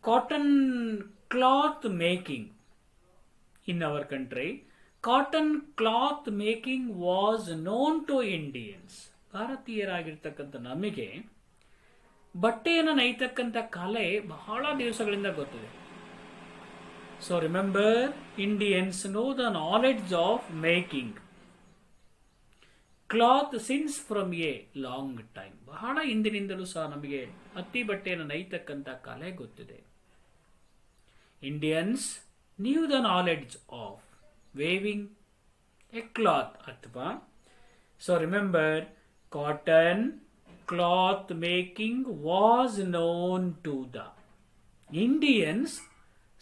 cotton cloth making in our country, cotton cloth making was known to Indians. ಭಾರತೀಯರಾಗಿರ್ತಕ್ಕಂಥ ನಮಗೆ ಬಟ್ಟೆಯನ್ನು ನೇಯ್ತಕ್ಕಂಥ ಕಲೆ ಬಹಳ ದಿವಸಗಳಿಂದ ಗೊತ್ತಿದೆ. So remember, Indians know the knowledge of making cloth since from a long time. ಬಹಳ ಹಿಂದಿನಿಂದಲೂ ಸಹ ನಮಗೆ ಹತ್ತಿ ಬಟ್ಟೆಯನ್ನು ನೇಯ್ತಕ್ಕಂಥ ಕಲೆ ಗೊತ್ತಿದೆ. Indians knew the knowledge of weaving a cloth ಅಥವಾ so remember, cotton cloth making was known to the Indians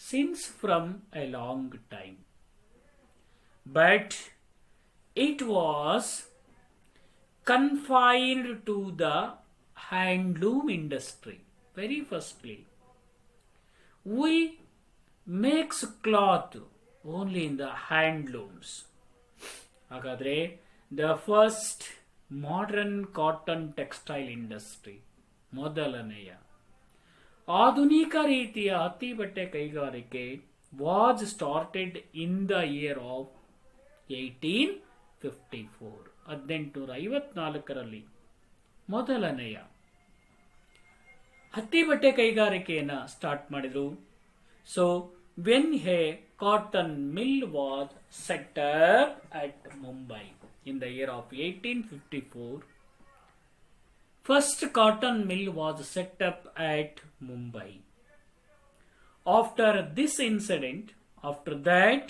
since from a long time, but it was confined to the handloom industry. Very firstly, we makes cloth only in the handlooms. ಹಾಗಾದರೆ the first modern cotton textile industry, ಮೊದಲನೆಯ ಆಧುನಿಕ ರೀತಿಯ ಹತ್ತಿ ಬಟ್ಟೆ ಕೈಗಾರಿಕೆ was started in the year of 1854. 1854ರಲ್ಲಿ ಮೊದಲನೆಯ ಹತ್ತಿ ಬಟ್ಟೆ ಕೈಗಾರಿಕೆಯನ್ನು ಸ್ಟಾರ್ಟ್ ಮಾಡಿದರು. So when a cotton mill was set up at Mumbai in the year of 1854, first cotton mill was set up at Mumbai. After this incident, after that,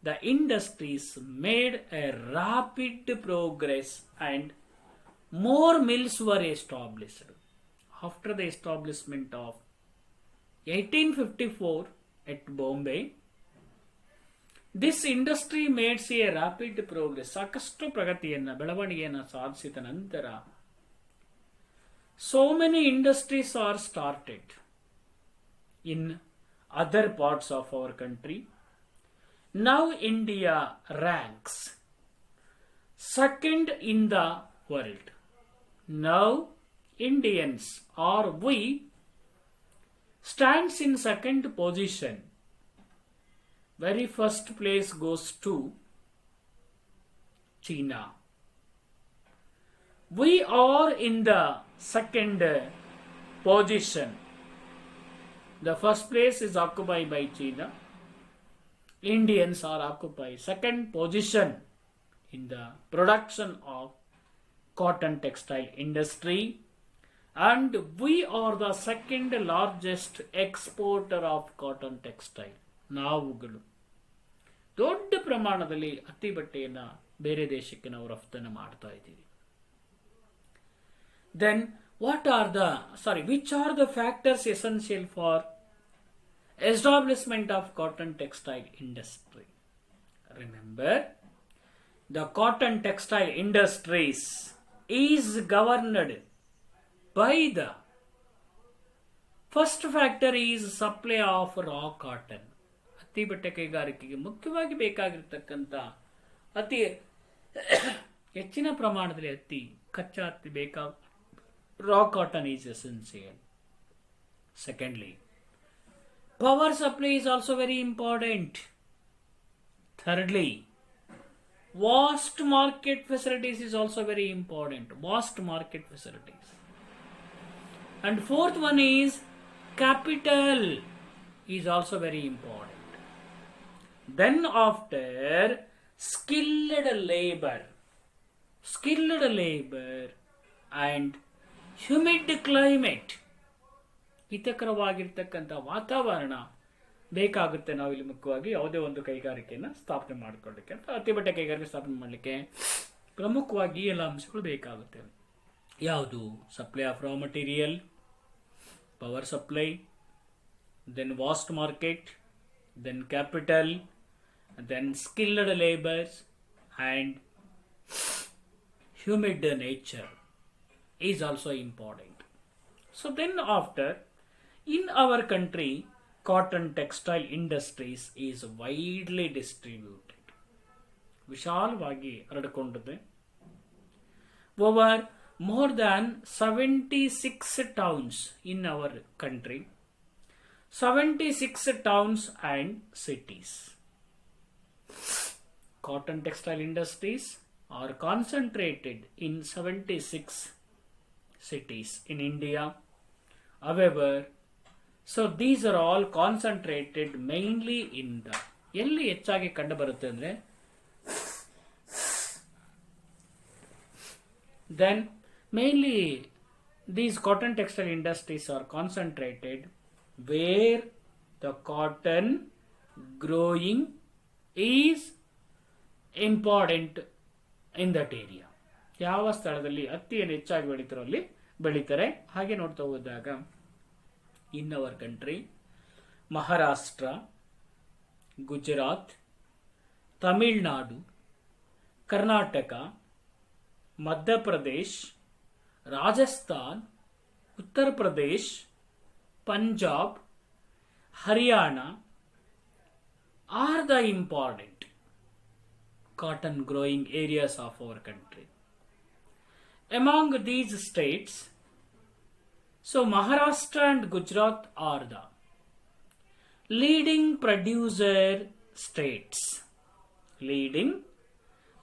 the industries made a rapid progress and more mills were established. After the establishment of 1854 at Bombay, this industry made a rapid progress. ಸಾಕಷ್ಟು ಪ್ರಗತಿಯನ್ನು ಬೆಳವಣಿಗೆಯನ್ನು ಸಾಧಿಸಿದ ನಂತರ so many industries are started in other parts of our country. Now India ranks second in the world. Now Indians or we stands in second position. Very first place goes to China. We are in the second position. The first place is occupied by China. Indians are occupied second position in the production of cotton textile industry, and we are the second largest exporter of cotton textile. ನಾವುಗಳು ದೊಡ್ಡ ಪ್ರಮಾಣದಲ್ಲಿ ಹತ್ತಿ ಬಟ್ಟೆಯನ್ನು ಬೇರೆ ದೇಶಕ್ಕೆ ನಾವು ರಫ್ತನ್ನು ಮಾಡ್ತಾ ಇದ್ದೀವಿ. Then which are the factors essential for establishment of cotton textile industry? Remember, the cotton textile industries is governed by the first factor is supply of raw cotton. ಹತ್ತಿ ಬಟ್ಟೆ ಕೈಗಾರಿಕೆಗೆ ಮುಖ್ಯವಾಗಿ ಬೇಕಾಗಿರ್ತಕ್ಕಂಥ ಅತಿ ಹೆಚ್ಚಿನ ಪ್ರಮಾಣದಲ್ಲಿ ಹತ್ತಿ ಕಚ್ಚಾ ಹತ್ತಿ ಬೇಕಾಗ raw cotton is essential. Secondly, power supply is also very important. Thirdly, vast market facilities is also very important. Vast market facilities. And fourth one is capital is also very important. Then after skilled labor and humid climate, ಹಿತಕರವಾಗಿರ್ತಕ್ಕಂಥ ವಾತಾವರಣ ಬೇಕಾಗುತ್ತೆ. ನಾವಿಲ್ಲಿ ಮುಖ್ಯವಾಗಿ ಯಾವುದೇ ಒಂದು ಕೈಗಾರಿಕೆಯನ್ನು ಸ್ಥಾಪನೆ ಮಾಡಿಕೊಳ್ಳಲಿಕ್ಕೆ ಅಥವಾ ಹತ್ತಿ ಬಟ್ಟೆ ಕೈಗಾರಿಕೆ ಸ್ಥಾಪನೆ ಮಾಡಲಿಕ್ಕೆ ಪ್ರಮುಖವಾಗಿ ಎಲ್ಲ ಅಂಶಗಳು ಬೇಕಾಗುತ್ತೆ. ಯಾವುದು? Supply of raw material, power supply, then vast market, then capital, then skilled labors and humid nature is also important. So then after, in our country, cotton textile industries is widely distributed. ವಿಶಾಲವಾಗಿ ಹರಡಿಕೊಂಡಿದೆ. Over more than 76 towns in our country, 76 towns and cities. Cotton textile industries are concentrated in 76 cities in India. However, so these are all concentrated mainly in the ಎಲ್ಲಿ ಹೆಚ್ಚಾಗಿ ಕಂಡು ಬರುತ್ತೆ ಅಂದ್ರೆ then mainly these cotton textile industries are concentrated where the cotton growing is important in that area. ಯಾವ ಸ್ಥಳದಲ್ಲಿ ಹತ್ತಿಯನ್ನು ಹೆಚ್ಚಾಗಿ ಬೆಳೀತಾರೋ ಅಲ್ಲಿ ಬೆಳೀತಾರೆ. ಹಾಗೆ ನೋಡ್ತಾ ಹೋದಾಗ ಇನ್ our country Maharashtra, Gujarat, Tamil Nadu, Karnataka, Madhya Pradesh, Rajasthan, Uttar Pradesh, Punjab, Haryana are the important cotton growing areas of our country. Among these states, so Maharashtra and Gujarat are the leading producer states, leading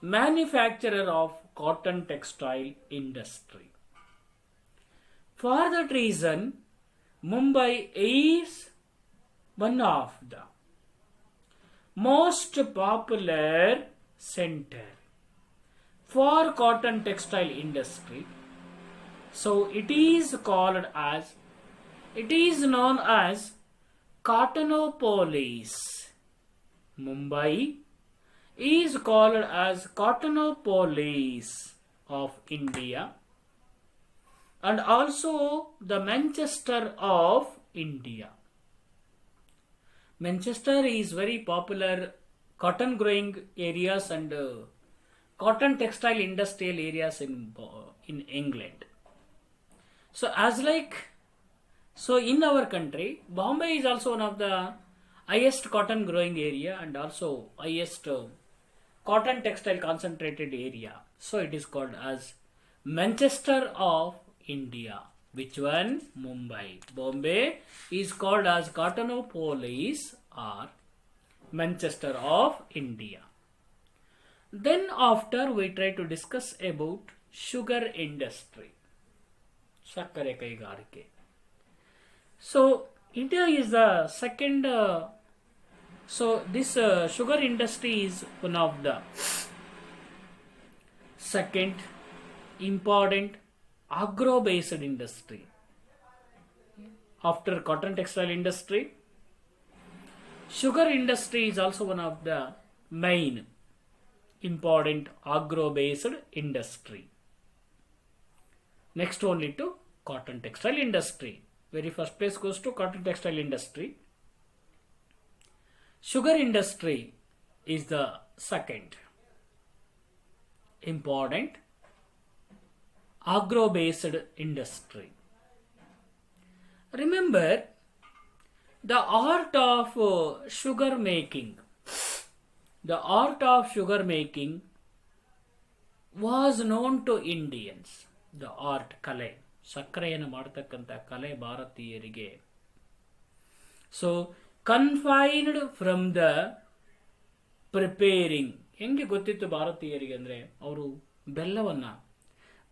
manufacturer of cotton textile industry. For that reason, Mumbai is one of the most popular center for cotton textile industry. So it is known as Cottonopolis. Mumbai is called as Cottonopolis of India and also the Manchester of India. Manchester is very popular cotton growing areas and cotton textile industrial areas in England. So in our country, Bombay is also one of the highest cotton growing area and also highest cotton textile concentrated area. So it is called as Manchester of India. Which one? Mumbai. Bombay is called as Cottonopolis or Manchester of India. Then after we try to discuss about sugar industry. Sakkare kaigarike. So India is the second. This sugar industry is one of the second important agro-based industry after cotton textile industry. Sugar industry is also one of the main important agro-based industry. Next only to cotton textile industry. Very first place goes to cotton textile industry. Sugar industry is the second important agro-based industry. Remember, the art of sugar making. The art of sugar making was known to Indians. The art, kale. ಸಕ್ಕರೆಯನ್ನು ಮಾಡತಕ್ಕಂಥ ಕಲೆ ಭಾರತೀಯರಿಗೆ. So confined from the preparing. ಹೆಂಗೆ ಗೊತ್ತಿತ್ತು ಭಾರತೀಯರಿಗೆ ಅಂದರೆ ಅವರು ಬೆಲ್ಲವನ್ನ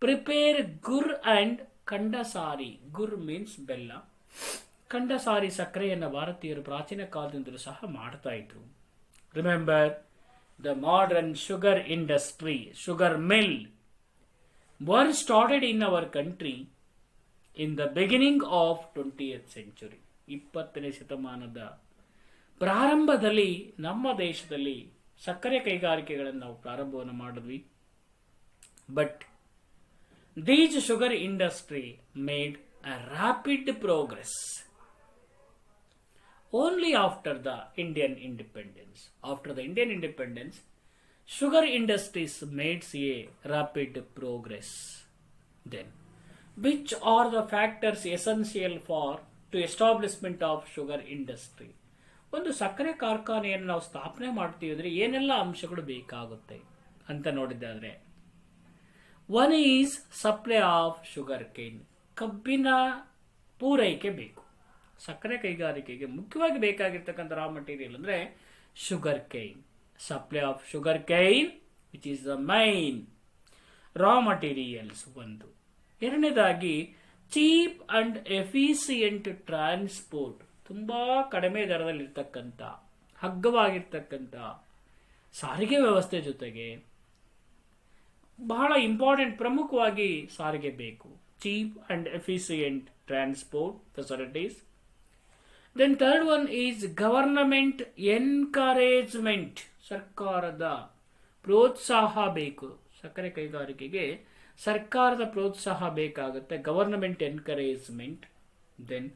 prepare gur and ಕಂಡಸಾರಿ. Gur means ಬೆಲ್ಲ. ಕಂಡಸಾರಿ ಸಕ್ಕರೆಯನ್ನು ಭಾರತೀಯರು ಪ್ರಾಚೀನ ಕಾಲದಿಂದಲೂ ಸಹ ಮಾಡ್ತಾ ಇದ್ರು. Remember the modern sugar industry, sugar mill were started in our country in the beginning of 20th century. 20ನೇ ಶತಮಾನದ ಪ್ರಾರಂಭದಲ್ಲಿ ನಮ್ಮ ದೇಶದಲ್ಲಿ ಸಕ್ಕರೆ ಕೈಗಾರಿಕೆಗಳನ್ನು ನಾವು ಪ್ರಾರಂಭವನ್ನು ಮಾಡಿದ್ವಿ. But these sugar industry made a rapid progress only after the Indian independence. After the Indian independence, sugar industries made a rapid progress. Then, which are the factors essential for to establishment of sugar industry? ಒಂದು ಸಕ್ಕರೆ ಕಾರ್ಖಾನೆಯನ್ನು ನಾವು ಸ್ಥಾಪನೆ ಮಾಡ್ತೀವಿ ಅಂದರೆ ಏನೆಲ್ಲ ಅಂಶಗಳು ಬೇಕಾಗುತ್ತೆ ಅಂತ ನೋಡಿದ್ದಾದ್ರೆ, one is supply of sugar cane. ಕಬ್ಬಿನ ಪೂರೈಕೆ ಬೇಕು. ಸಕ್ಕರೆ ಕೈಗಾರಿಕೆಗೆ ಮುಖ್ಯವಾಗಿ ಬೇಕಾಗಿರ್ತಕ್ಕಂಥ ರಾ ಮಟೀರಿಯಲ್ ಅಂದರೆ sugar cane. Supply of sugar cane, which is the main raw materials. ಒಂದು. ಎರಡನೇದಾಗಿ ಚೀಪ್ ಅಂಡ್ ಎಫಿಸಿಯೆಂಟ್ ಟ್ರಾನ್ಸ್ಪೋರ್ಟ್. ತುಂಬಾ ಕಡಿಮೆ ದರದಲ್ಲಿರ್ತಕ್ಕಂಥ ಹಗ್ಗವಾಗಿರ್ತಕ್ಕಂಥ ಸಾರಿಗೆ ವ್ಯವಸ್ಥೆ ಜೊತೆಗೆ ಬಹಳ ಇಂಪಾರ್ಟೆಂಟ್ ಪ್ರಮುಖವಾಗಿ ಸಾರಿಗೆ ಬೇಕು. Cheap and efficient transport facilities. Then third one is government encouragement. ಸರ್ಕಾರದ ಪ್ರೋತ್ಸಾಹ ಬೇಕು. ಸಕ್ಕರೆ ಕೈಗಾರಿಕೆಗೆ ಸರ್ಕಾರದ ಪ್ರೋತ್ಸಾಹ ಬೇಕಾಗುತ್ತೆ. Government encouragement. Then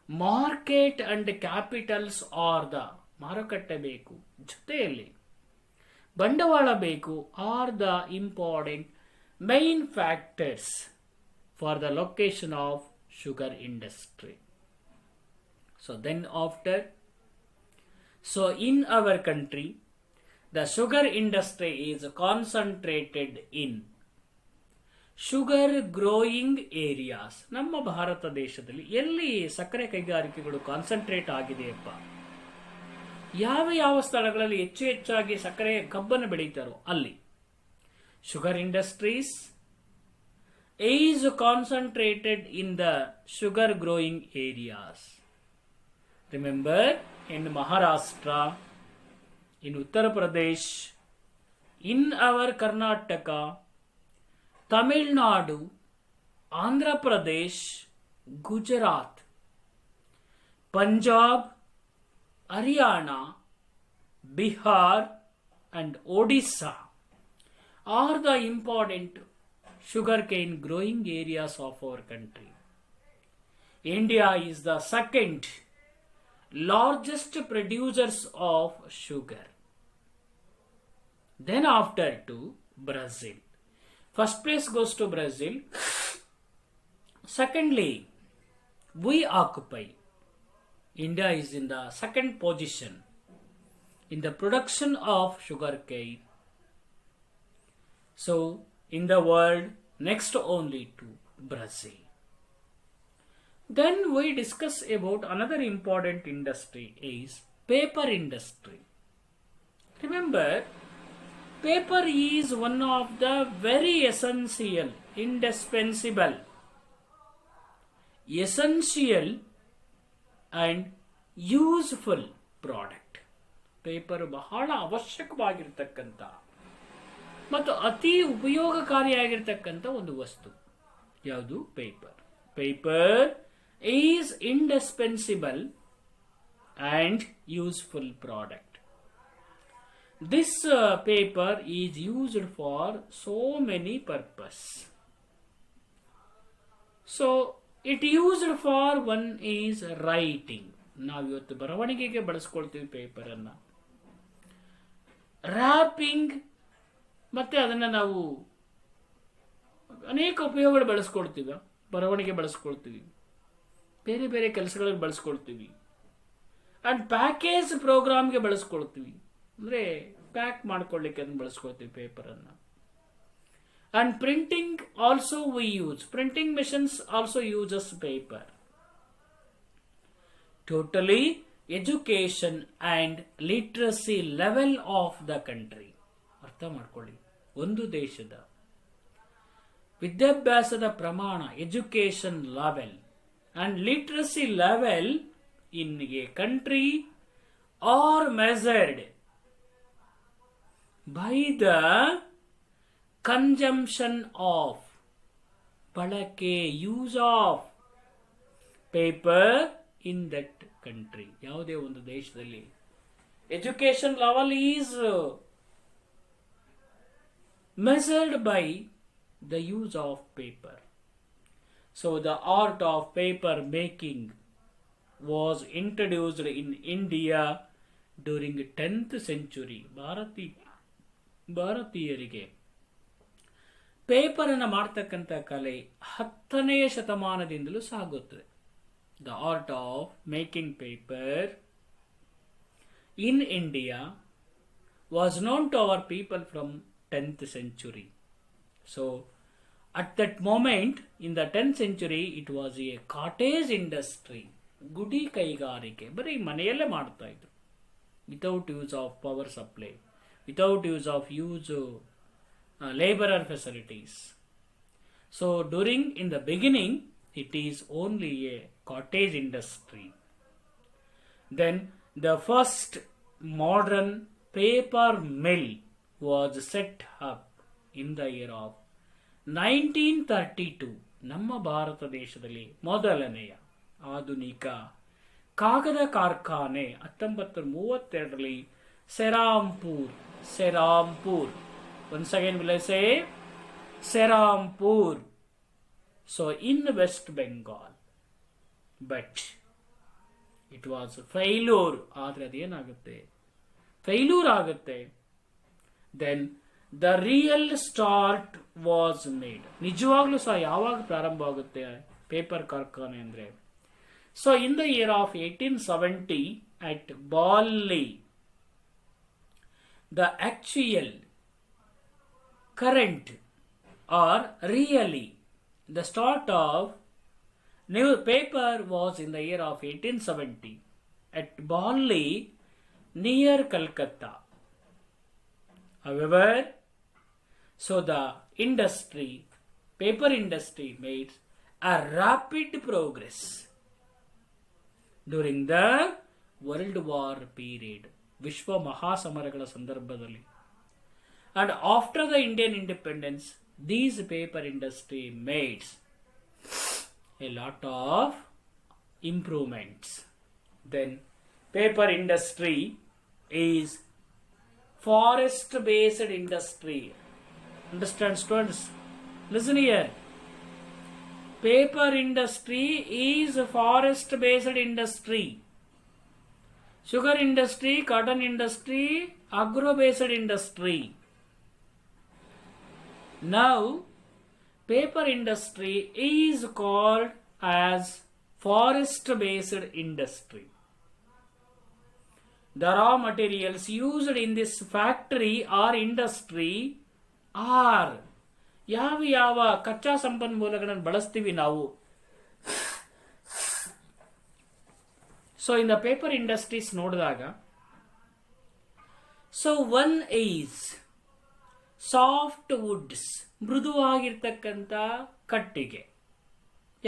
market and capitals are the. ಮಾರುಕಟ್ಟೆ ಬೇಕು, ಜೊತೆಯಲ್ಲಿ ಬಂಡವಾಳ ಬೇಕು. Are the important main factors for the location of sugar industry. So then after, in our country, the sugar industry is concentrated in sugar growing areas. ನಮ್ಮ ಭಾರತ ದೇಶದಲ್ಲಿ ಎಲ್ಲಿ ಸಕ್ಕರೆ ಕೈಗಾರಿಕೆಗಳು ಕಾನ್ಸಂಟ್ರೇಟ್ ಆಗಿದೆಯಪ್ಪ, ಯಾವ ಸ್ಥಳಗಳಲ್ಲಿ ಹೆಚ್ಚಾಗಿ ಸಕ್ಕರೆ ಕಬ್ಬನ್ನು ಬೆಳೀತಾರೋ ಅಲ್ಲಿ sugar industries is concentrated in the sugar growing areas. Remember, in Maharashtra, in Uttar Pradesh, in our Karnataka, Tamil Nadu, Andhra Pradesh, Gujarat, Punjab, Haryana, Bihar and Odisha are the important sugarcane growing areas of our country. India is the second largest producers of sugar. Then after to Brazil. First place goes to Brazil. Secondly, we occupy. India is in the second position in the production of sugarcane. So, in the world, next only to Brazil. Then we discuss about another important industry is paper industry. Remember, paper is one of the very essential, indispensable, and useful product. Paper ಬಹಳ ಅವಶ್ಯಕವಾಗಿರ್ತಕ್ಕಂಥ ಮತ್ತು ಅತಿ ಉಪಯೋಗಕಾರಿಯಾಗಿರ್ತಕ್ಕಂಥ ಒಂದು ವಸ್ತು ಯಾವುದು? Paper. Paper is indispensable and useful product. This paper is used for so many purpose. So it used for one is writing. ನಾವು ಇವತ್ತು ಬರವಣಿಗೆಗೆ ಬಳಸ್ಕೊಳ್ತೀವಿ paper ಅನ್ನ. Wrapping ಮತ್ತೆ ಅದನ್ನ ನಾವು ಅನೇಕ ಉಪಯೋಗಗಳು ಬಳಸ್ಕೊಳ್ತೀವಿ. ಬರವಣಿಗೆ ಬಳಸ್ಕೊಳ್ತೀವಿ, ಬೇರೆ ಬೇರೆ ಕೆಲಸಗಳಿಗೆ ಬಳಸ್ಕೊಳ್ತೀವಿ. ಅಂಡ್ ಪ್ಯಾಕೇಜ್ ಪ್ರೋಗ್ರಾಮ್ಗೆ ಬಳಸ್ಕೊಳ್ತೀವಿ, ಅಂದರೆ ಪ್ಯಾಕ್ ಮಾಡ್ಕೊಳ್ಳಿಕ್ಕೆ ಅದನ್ನು ಬಳಸ್ಕೊಳ್ತೀವಿ ಪೇಪರನ್ನು. And printing also we use, printing machines also uses paper. Totally education and literacy level of the country. ಅರ್ಥ ಮಾಡ್ಕೊಳ್ಳಿ, ಒಂದು ದೇಶದ ವಿದ್ಯಾಭ್ಯಾಸದ ಪ್ರಮಾಣ, education level and literacy level in a country are measured by the consumption of balake, use of paper in that country. ಯಾವುದೇ ಒಂದು ದೇಶದಲ್ಲಿ education level is measured by the use of paper. So the art of paper making was introduced in India during 10th century. ಭಾರತೀಯರಿಗೆ paper ಅನ್ನು ಮಾಡ್ತಕ್ಕಂಥ ಕಲೆ 10ನೇ ಶತಮಾನದಿಂದಲೂ ಸಾಗುತ್ತದೆ. The art of making paper in India was known to our people from 10th century. So at that moment in the 10th century it was a cottage industry. ಗುಡಿ ಕೈಗಾರಿಕೆ, ಬರೀ ಮನೆಯಲ್ಲೇ ಮಾಡ್ತಾ ಇದ್ರು, without use of power supply, without use of laborer facilities. So during in the beginning it is only a cottage industry. Then the first modern paper mill was set up in the year of 1932. ನಮ್ಮ ಭಾರತ ದೇಶದಲ್ಲಿ ಮೊದಲನೆಯ ಆಧುನಿಕ ಕಾಗದ ಕಾರ್ಖಾನೆ 1932ರಲ್ಲಿ ಸೆರಾಂಪುರ್. Once again will I say Serampur. So in West Bengal. But it was failure. ಆದರೆ ಅದೇನಾಗುತ್ತೆ, failure ಆಗುತ್ತೆ. Then the real start was made. ನಿಜವಾಗ್ಲೂ ಸಹ ಯಾವಾಗ ಪ್ರಾರಂಭ ಆಗುತ್ತೆ ಪೇಪರ್ ಕಾರ್ಖಾನೆ ಅಂದರೆ? So in the year of 1870 at Bali, the actual current or really the start of new paper was in the year of 1870 at Bali near Calcutta. However, so the paper industry made a rapid progress during the World War period, ವಿಶ್ವ ಮಹಾಸಮರಗಳ ಸಂದರ್ಭದಲ್ಲಿ. And after the Indian independence, these paper industry made a lot of improvements. Then paper industry is forest based industry. Understand, students? Listen here. Paper industry is a forest based industry. Sugar industry, cotton industry, agro based industry. Now, paper industry is called as forest based industry. The raw materials used in this factory or industry are ಯಾವ ಕಚ್ಚಾ ಸಂಪನ್ಮೂಲಗಳನ್ನು ಬಳಸ್ತೀವಿ ನಾವು. So in the paper industries ನೋಡಿದಾಗ, so one is soft woods, ಮೃದುವಾಗಿರ್ತಕ್ಕಂಥ ಕಟ್ಟಿಗೆ.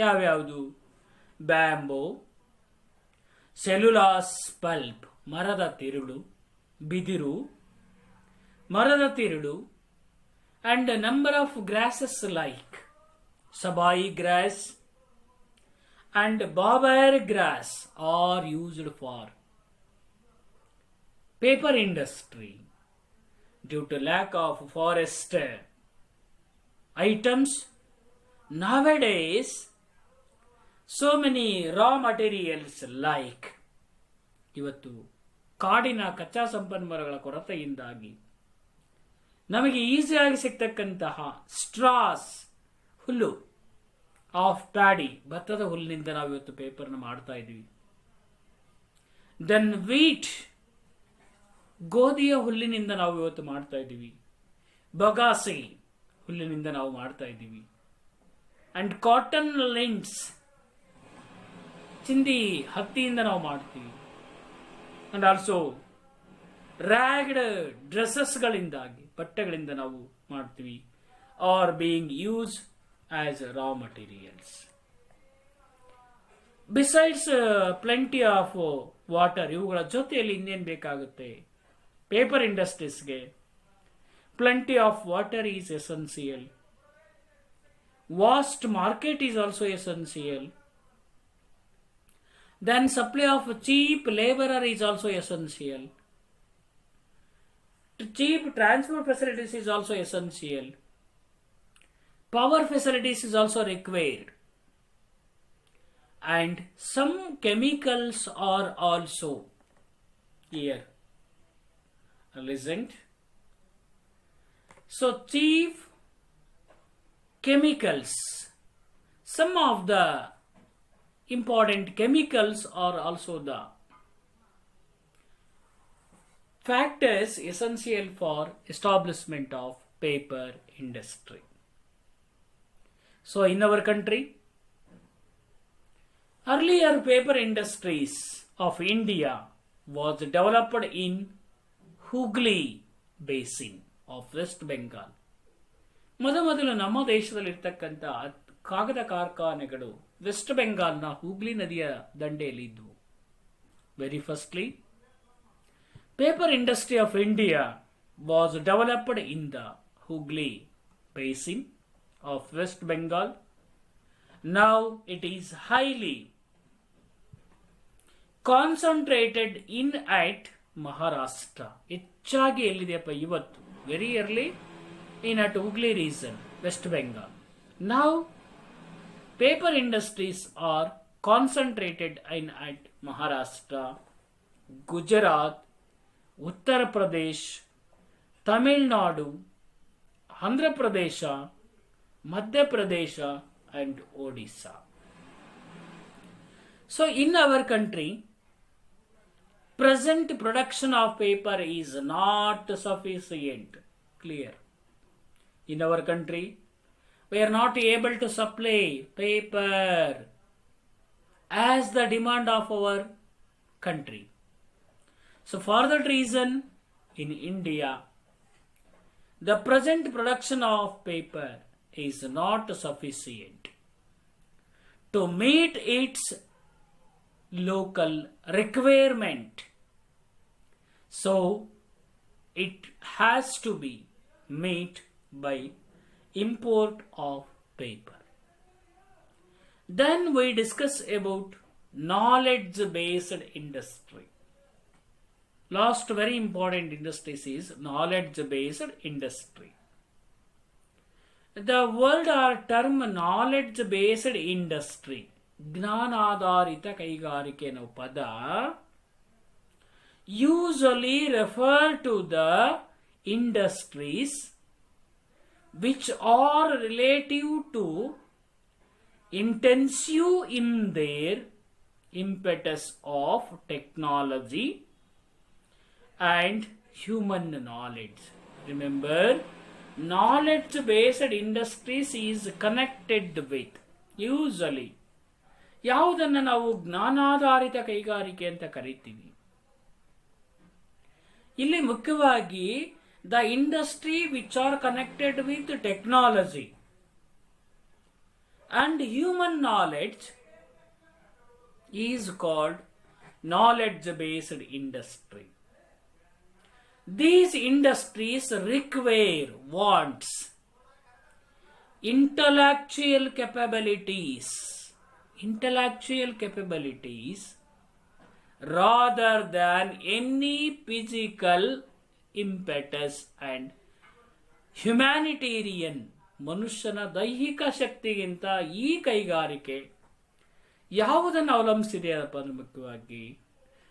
ಯಾವ್ಯಾವುದು? Bamboo, ಸೆಲ್ಯುಲಾಸ್ pulp, ಮರದ ತಿರುಳು, ಬಿದಿರು, ಮರದ ತಿರುಳು, and a number of grasses like sabai grass and babar grass are used for paper industry. Due to lack of forest items, nowadays so many raw materials like ಇವತ್ತು ಕಾಡಿನ ಕಚ್ಚಾ ಸಂಪನ್ಮೂಲಗಳ ಕೊರತೆಯಿಂದಾಗಿ ನಮಗೆ ಈಸಿಯಾಗಿ ಸಿಗ್ತಕ್ಕಂತಹ ಸ್ಟ್ರಾಸ್, ಹುಲ್ಲು ಆಫ್ ಪ್ಯಾಡಿ, ಭತ್ತದ ಹುಲ್ಲಿನಿಂದ ನಾವು ಇವತ್ತು ಪೇಪರ್ನ ಮಾಡ್ತಾ ಇದ್ದೀವಿ. ದೆನ್ ವೀಟ್, ಗೋಧಿಯ ಹುಲ್ಲಿನಿಂದ ನಾವು ಇವತ್ತು ಮಾಡ್ತಾ ಇದ್ದೀವಿ. ಬಗಾಸಿ ಹುಲ್ಲಿನಿಂದ ನಾವು ಮಾಡ್ತಾ ಇದ್ದೀವಿ. ಅಂಡ್ ಕಾಟನ್ ಲಿಂಟ್ಸ್, ಚಿಂದಿ ಹತ್ತಿಯಿಂದ ನಾವು ಮಾಡ್ತೀವಿ. ಅಂಡ್ ಆಲ್ಸೋ ರ್ಯಾಗ್ಡ್ ಡ್ರೆಸ್ಸಸ್ಗಳಿಂದಾಗಿ, ಬಟ್ಟೆಗಳಿಂದ ನಾವು ಮಾಡ್ತೀವಿ. Are being use as raw materials. Besides plenty of water, ಇವುಗಳ ಜೊತೆಯಲ್ಲಿ ಇನ್ನೇನು ಬೇಕಾಗುತ್ತೆ ಪೇಪರ್ ಇಂಡಸ್ಟ್ರೀಸ್ಗೆ? Plenty of water is essential. Vast market is also essential. Then supply of cheap laborer is also essential. Cheap transport facilities is also essential. Power facilities is also required. And some chemicals are also here. Listen. So cheap chemicals, some of the important chemicals are also the factors essential for establishment of paper industry. So in our country, earlier paper industries of India was developed in Hooghly Basin of West Bengal. ಮೊದಲು ನಮ್ಮ ದೇಶದಲ್ಲಿರ್ತಕ್ಕಂಥ ಕಾಗದ ಕಾರ್ಖಾನೆಗಳು West ಬೆಂಗಾಲ್ನ Hooghly ನದಿಯ ದಂಡೆಯಲ್ಲಿ ಇದ್ದವು. Very firstly, paper industry of India was developed in the Hooghly basin of West Bengal. Now it is highly concentrated in at Maharashtra. ಹೆಚ್ಚಾಗಿ ಎಲ್ಲಿದೆಯಪ್ಪ ಇವತ್ತು? Very early in at Hooghly region, West Bengal. Now, paper industries are concentrated in at Maharashtra, Gujarat, Uttar Pradesh, Tamil Nadu, Andhra Pradesh, Madhya Pradesh, and Odisha. So, in our country, present production of paper is not sufficient. Clear? In our country, we are not able to supply paper as the demand of our country. So for that reason, in India, the present production of paper is not sufficient to meet its local requirement. So it has to be met by import of paper. Then we discuss about knowledge based industry. Last very important industries is knowledge-based industry. The word or term knowledge-based industry, ಜ್ಞಾನಾಧಾರಿತ ಕೈಗಾರಿಕೆ ಅನ್ನೋ ಪದ usually refer to the industries which are relative to intensive in their impetus of technology and human knowledge. Remember, knowledge-based industries is connected with usually ಯಾವುದನ್ನು ನಾವು ಜ್ಞಾನಾಧಾರಿತ ಕೈಗಾರಿಕೆ ಅಂತ ಕರಿತೀವಿ. ಇಲ್ಲಿ ಮುಖ್ಯವಾಗಿ the industry which are connected with technology and human knowledge is called knowledge-based industry. These industries require wants intellectual capabilities rather than any physical impetus and humanitarian ಮನುಷ್ಯನ ದೈಹಿಕ ಶಕ್ತಿಗಿಂತ ಈ ಕೈಗಾರಿಕೆ ಯಾವುದನ್ನು ಅವಲಂಬಿಸಿದೆ ಅದರ ಮುಖ್ಯವಾಗಿ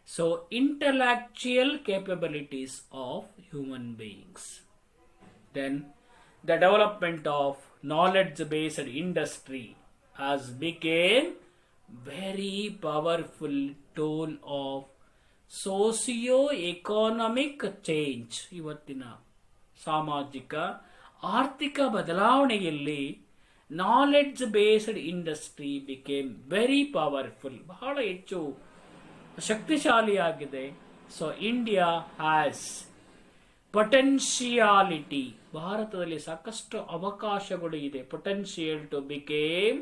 so intellectual capabilities of human beings. Then the development of knowledge-based industry has become very powerful tool of socio-economic change. ಇವತ್ತಿನ ಸಾಮಾಜಿಕ ಆರ್ಥಿಕ ಬದಲಾವಣೆಯಲ್ಲಿ knowledge-based industry became very powerful, ಬಹಳ ಹೆಚ್ಚು ಶಕ್ತಿಶಾಲಿಯಾಗಿದೆ. ಸೊ ಇಂಡಿಯಾ ಹ್ಯಾಸ್ ಪೊಟೆನ್ಶಿಯಾಲಿಟಿ, ಭಾರತದಲ್ಲಿ ಸಾಕಷ್ಟು ಅವಕಾಶಗಳು ಇದೆ. Potential to became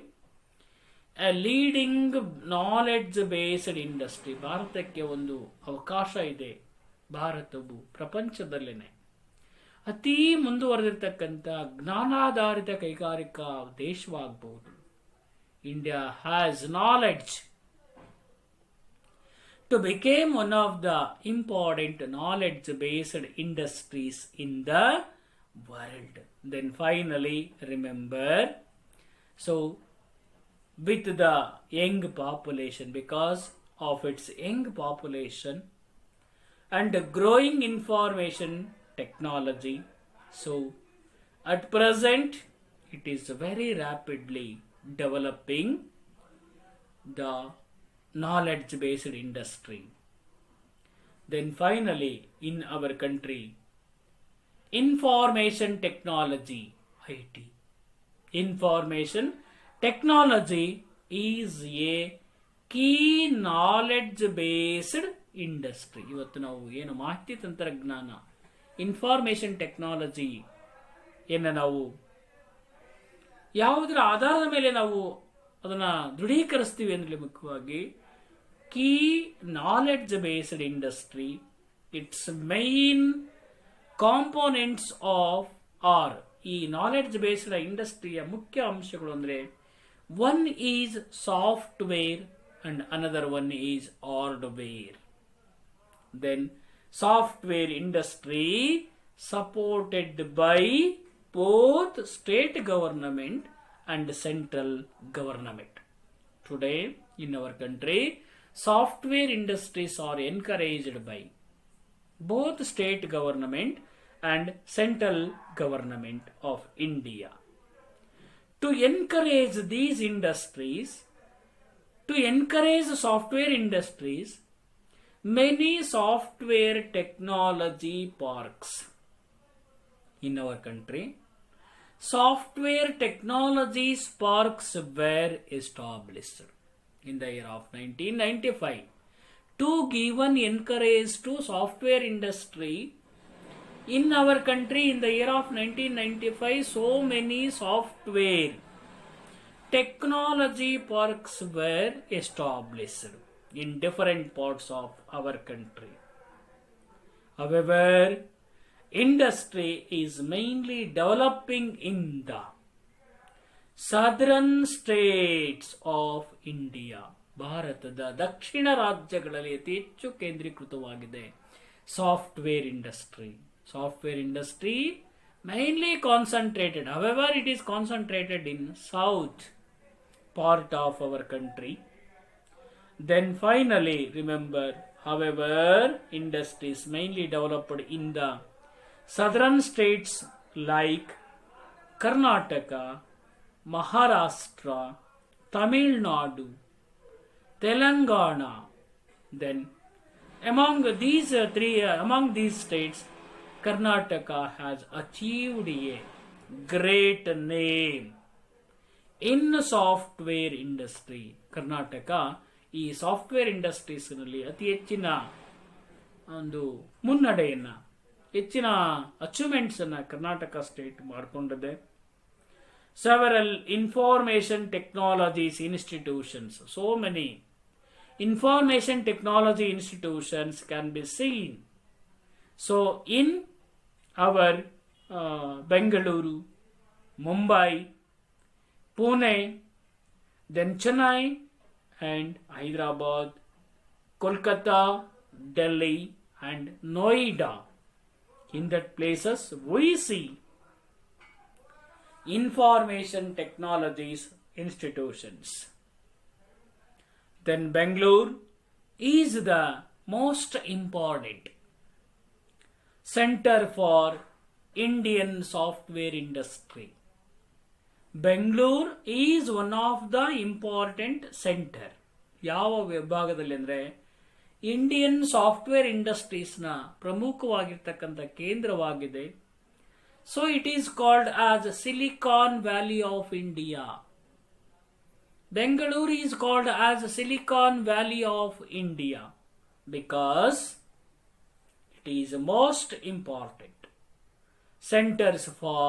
a leading knowledge based industry. ಭಾರತಕ್ಕೆ ಒಂದು ಅವಕಾಶ ಇದೆ. ಭಾರತವು ಪ್ರಪಂಚದಲ್ಲೇನೆ ಅತೀ ಮುಂದುವರೆದಿರ್ತಕ್ಕಂಥ ಜ್ಞಾನಾಧಾರಿತ ಕೈಗಾರಿಕಾ ದೇಶವಾಗಬಹುದು. India has knowledge to become one of the important knowledge-based industries in the world. Then finally, remember, so with the young population, because of its young population and growing information technology, so at present it is very rapidly developing the knowledge-based industry. Then finally, in our country, information technology, IT, information technology is a key knowledge-based industry. ಇವತ್ತು ನಾವು ಏನು ಮಾಹಿತಿ ತಂತ್ರಜ್ಞಾನ information technology ಏನು ನಾವು ಯಾವುದರ ಆಧಾರದ ಮೇಲೆ ನಾವು ಅದನ್ನು ದೃಢೀಕರಿಸ್ತೀವಿ ಅಂದರೆ ಮುಖ್ಯವಾಗಿ key knowledge-based industry, its main components of are ಈ knowledge-based ಇಂಡಸ್ಟ್ರಿಯ ಮುಖ್ಯ ಅಂಶಗಳು ಅಂದರೆ one is software and another one is hardware. Then software industry supported by both state government and central government. Today in our country, software industries are encouraged by both state government and central government of India. To encourage these industries, to encourage software industries, many software technology parks in our country, software technology parks were established in the year of 1995 to give an encourage to software industry in our country. In the year of 1995, so many software technology parks were established in different parts of our country. However, industry is mainly developing in the southern states of India. ಭಾರತದ ದಕ್ಷಿಣ ರಾಜ್ಯಗಳಲ್ಲಿ ಅತಿ ಹೆಚ್ಚು ಕೇಂದ್ರೀಕೃತವಾಗಿದೆ. software industry. Software industry mainly concentrated, however it is concentrated in south part of our country. Then finally, remember, however, industries mainly developed in the southern states like Karnataka, Maharashtra, Tamil Nadu, Telangana. Then among these states, Karnataka has achieved a great name in software industry. Karnataka ಈ software ಇಂಡಸ್ಟ್ರೀಸ್ನಲ್ಲಿ ಅತಿ ಹೆಚ್ಚಿನ ಒಂದು ಮುನ್ನಡೆಯನ್ನು, ಹೆಚ್ಚಿನ achievements ಅನ್ನು Karnataka state ಮಾಡಿಕೊಂಡಿದೆ. Several information technologies institutions, so many information technology institutions can be seen. So in our Bengaluru, Mumbai, Pune, then Chennai and Hyderabad, Kolkata, Delhi and Noida. In that places we see information technologies institutions. Then Bangalore is the most important center for Indian software industry. Bangalore is one of the important center. ಯಾವ ವಿಭಾಗದಲ್ಲಿ ಅಂದರೆ Indian software ಇಂಡಸ್ಟ್ರೀಸ್ನ ಪ್ರಮುಖವಾಗಿರ್ತಕ್ಕಂಥ ಕೇಂದ್ರವಾಗಿದೆ. So it is called as Silicon Valley of India. Bengaluru is called as Silicon Valley of India because it is most important centers for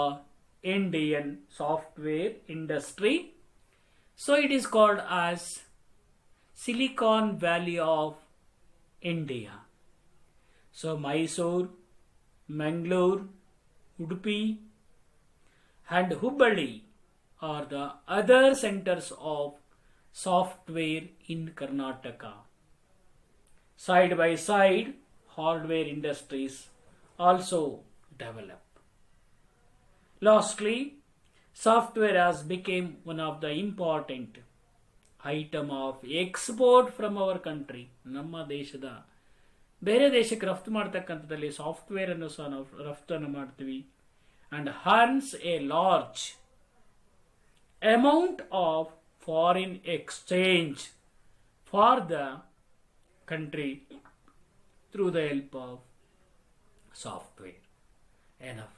Indian software industry. So it is called as Silicon Valley of India. So Mysore, Mangalore, Udupi and Hubballi are the other centers of software in Karnataka. Side by side, hardware industries also develop. Lastly, software has become one of the important item of export from our country. ನಮ್ಮ ದೇಶದ ಬೇರೆ ದೇಶಕ್ಕೆ ರಫ್ತು ಮಾಡ್ತಕ್ಕಂಥದ್ದಲ್ಲಿ software ಅನ್ನು ಸಹ ನಾವು ರಫ್ತನ್ನು ಮಾಡ್ತೀವಿ and earns a large amount of foreign exchange for the country through the help of software. Enough.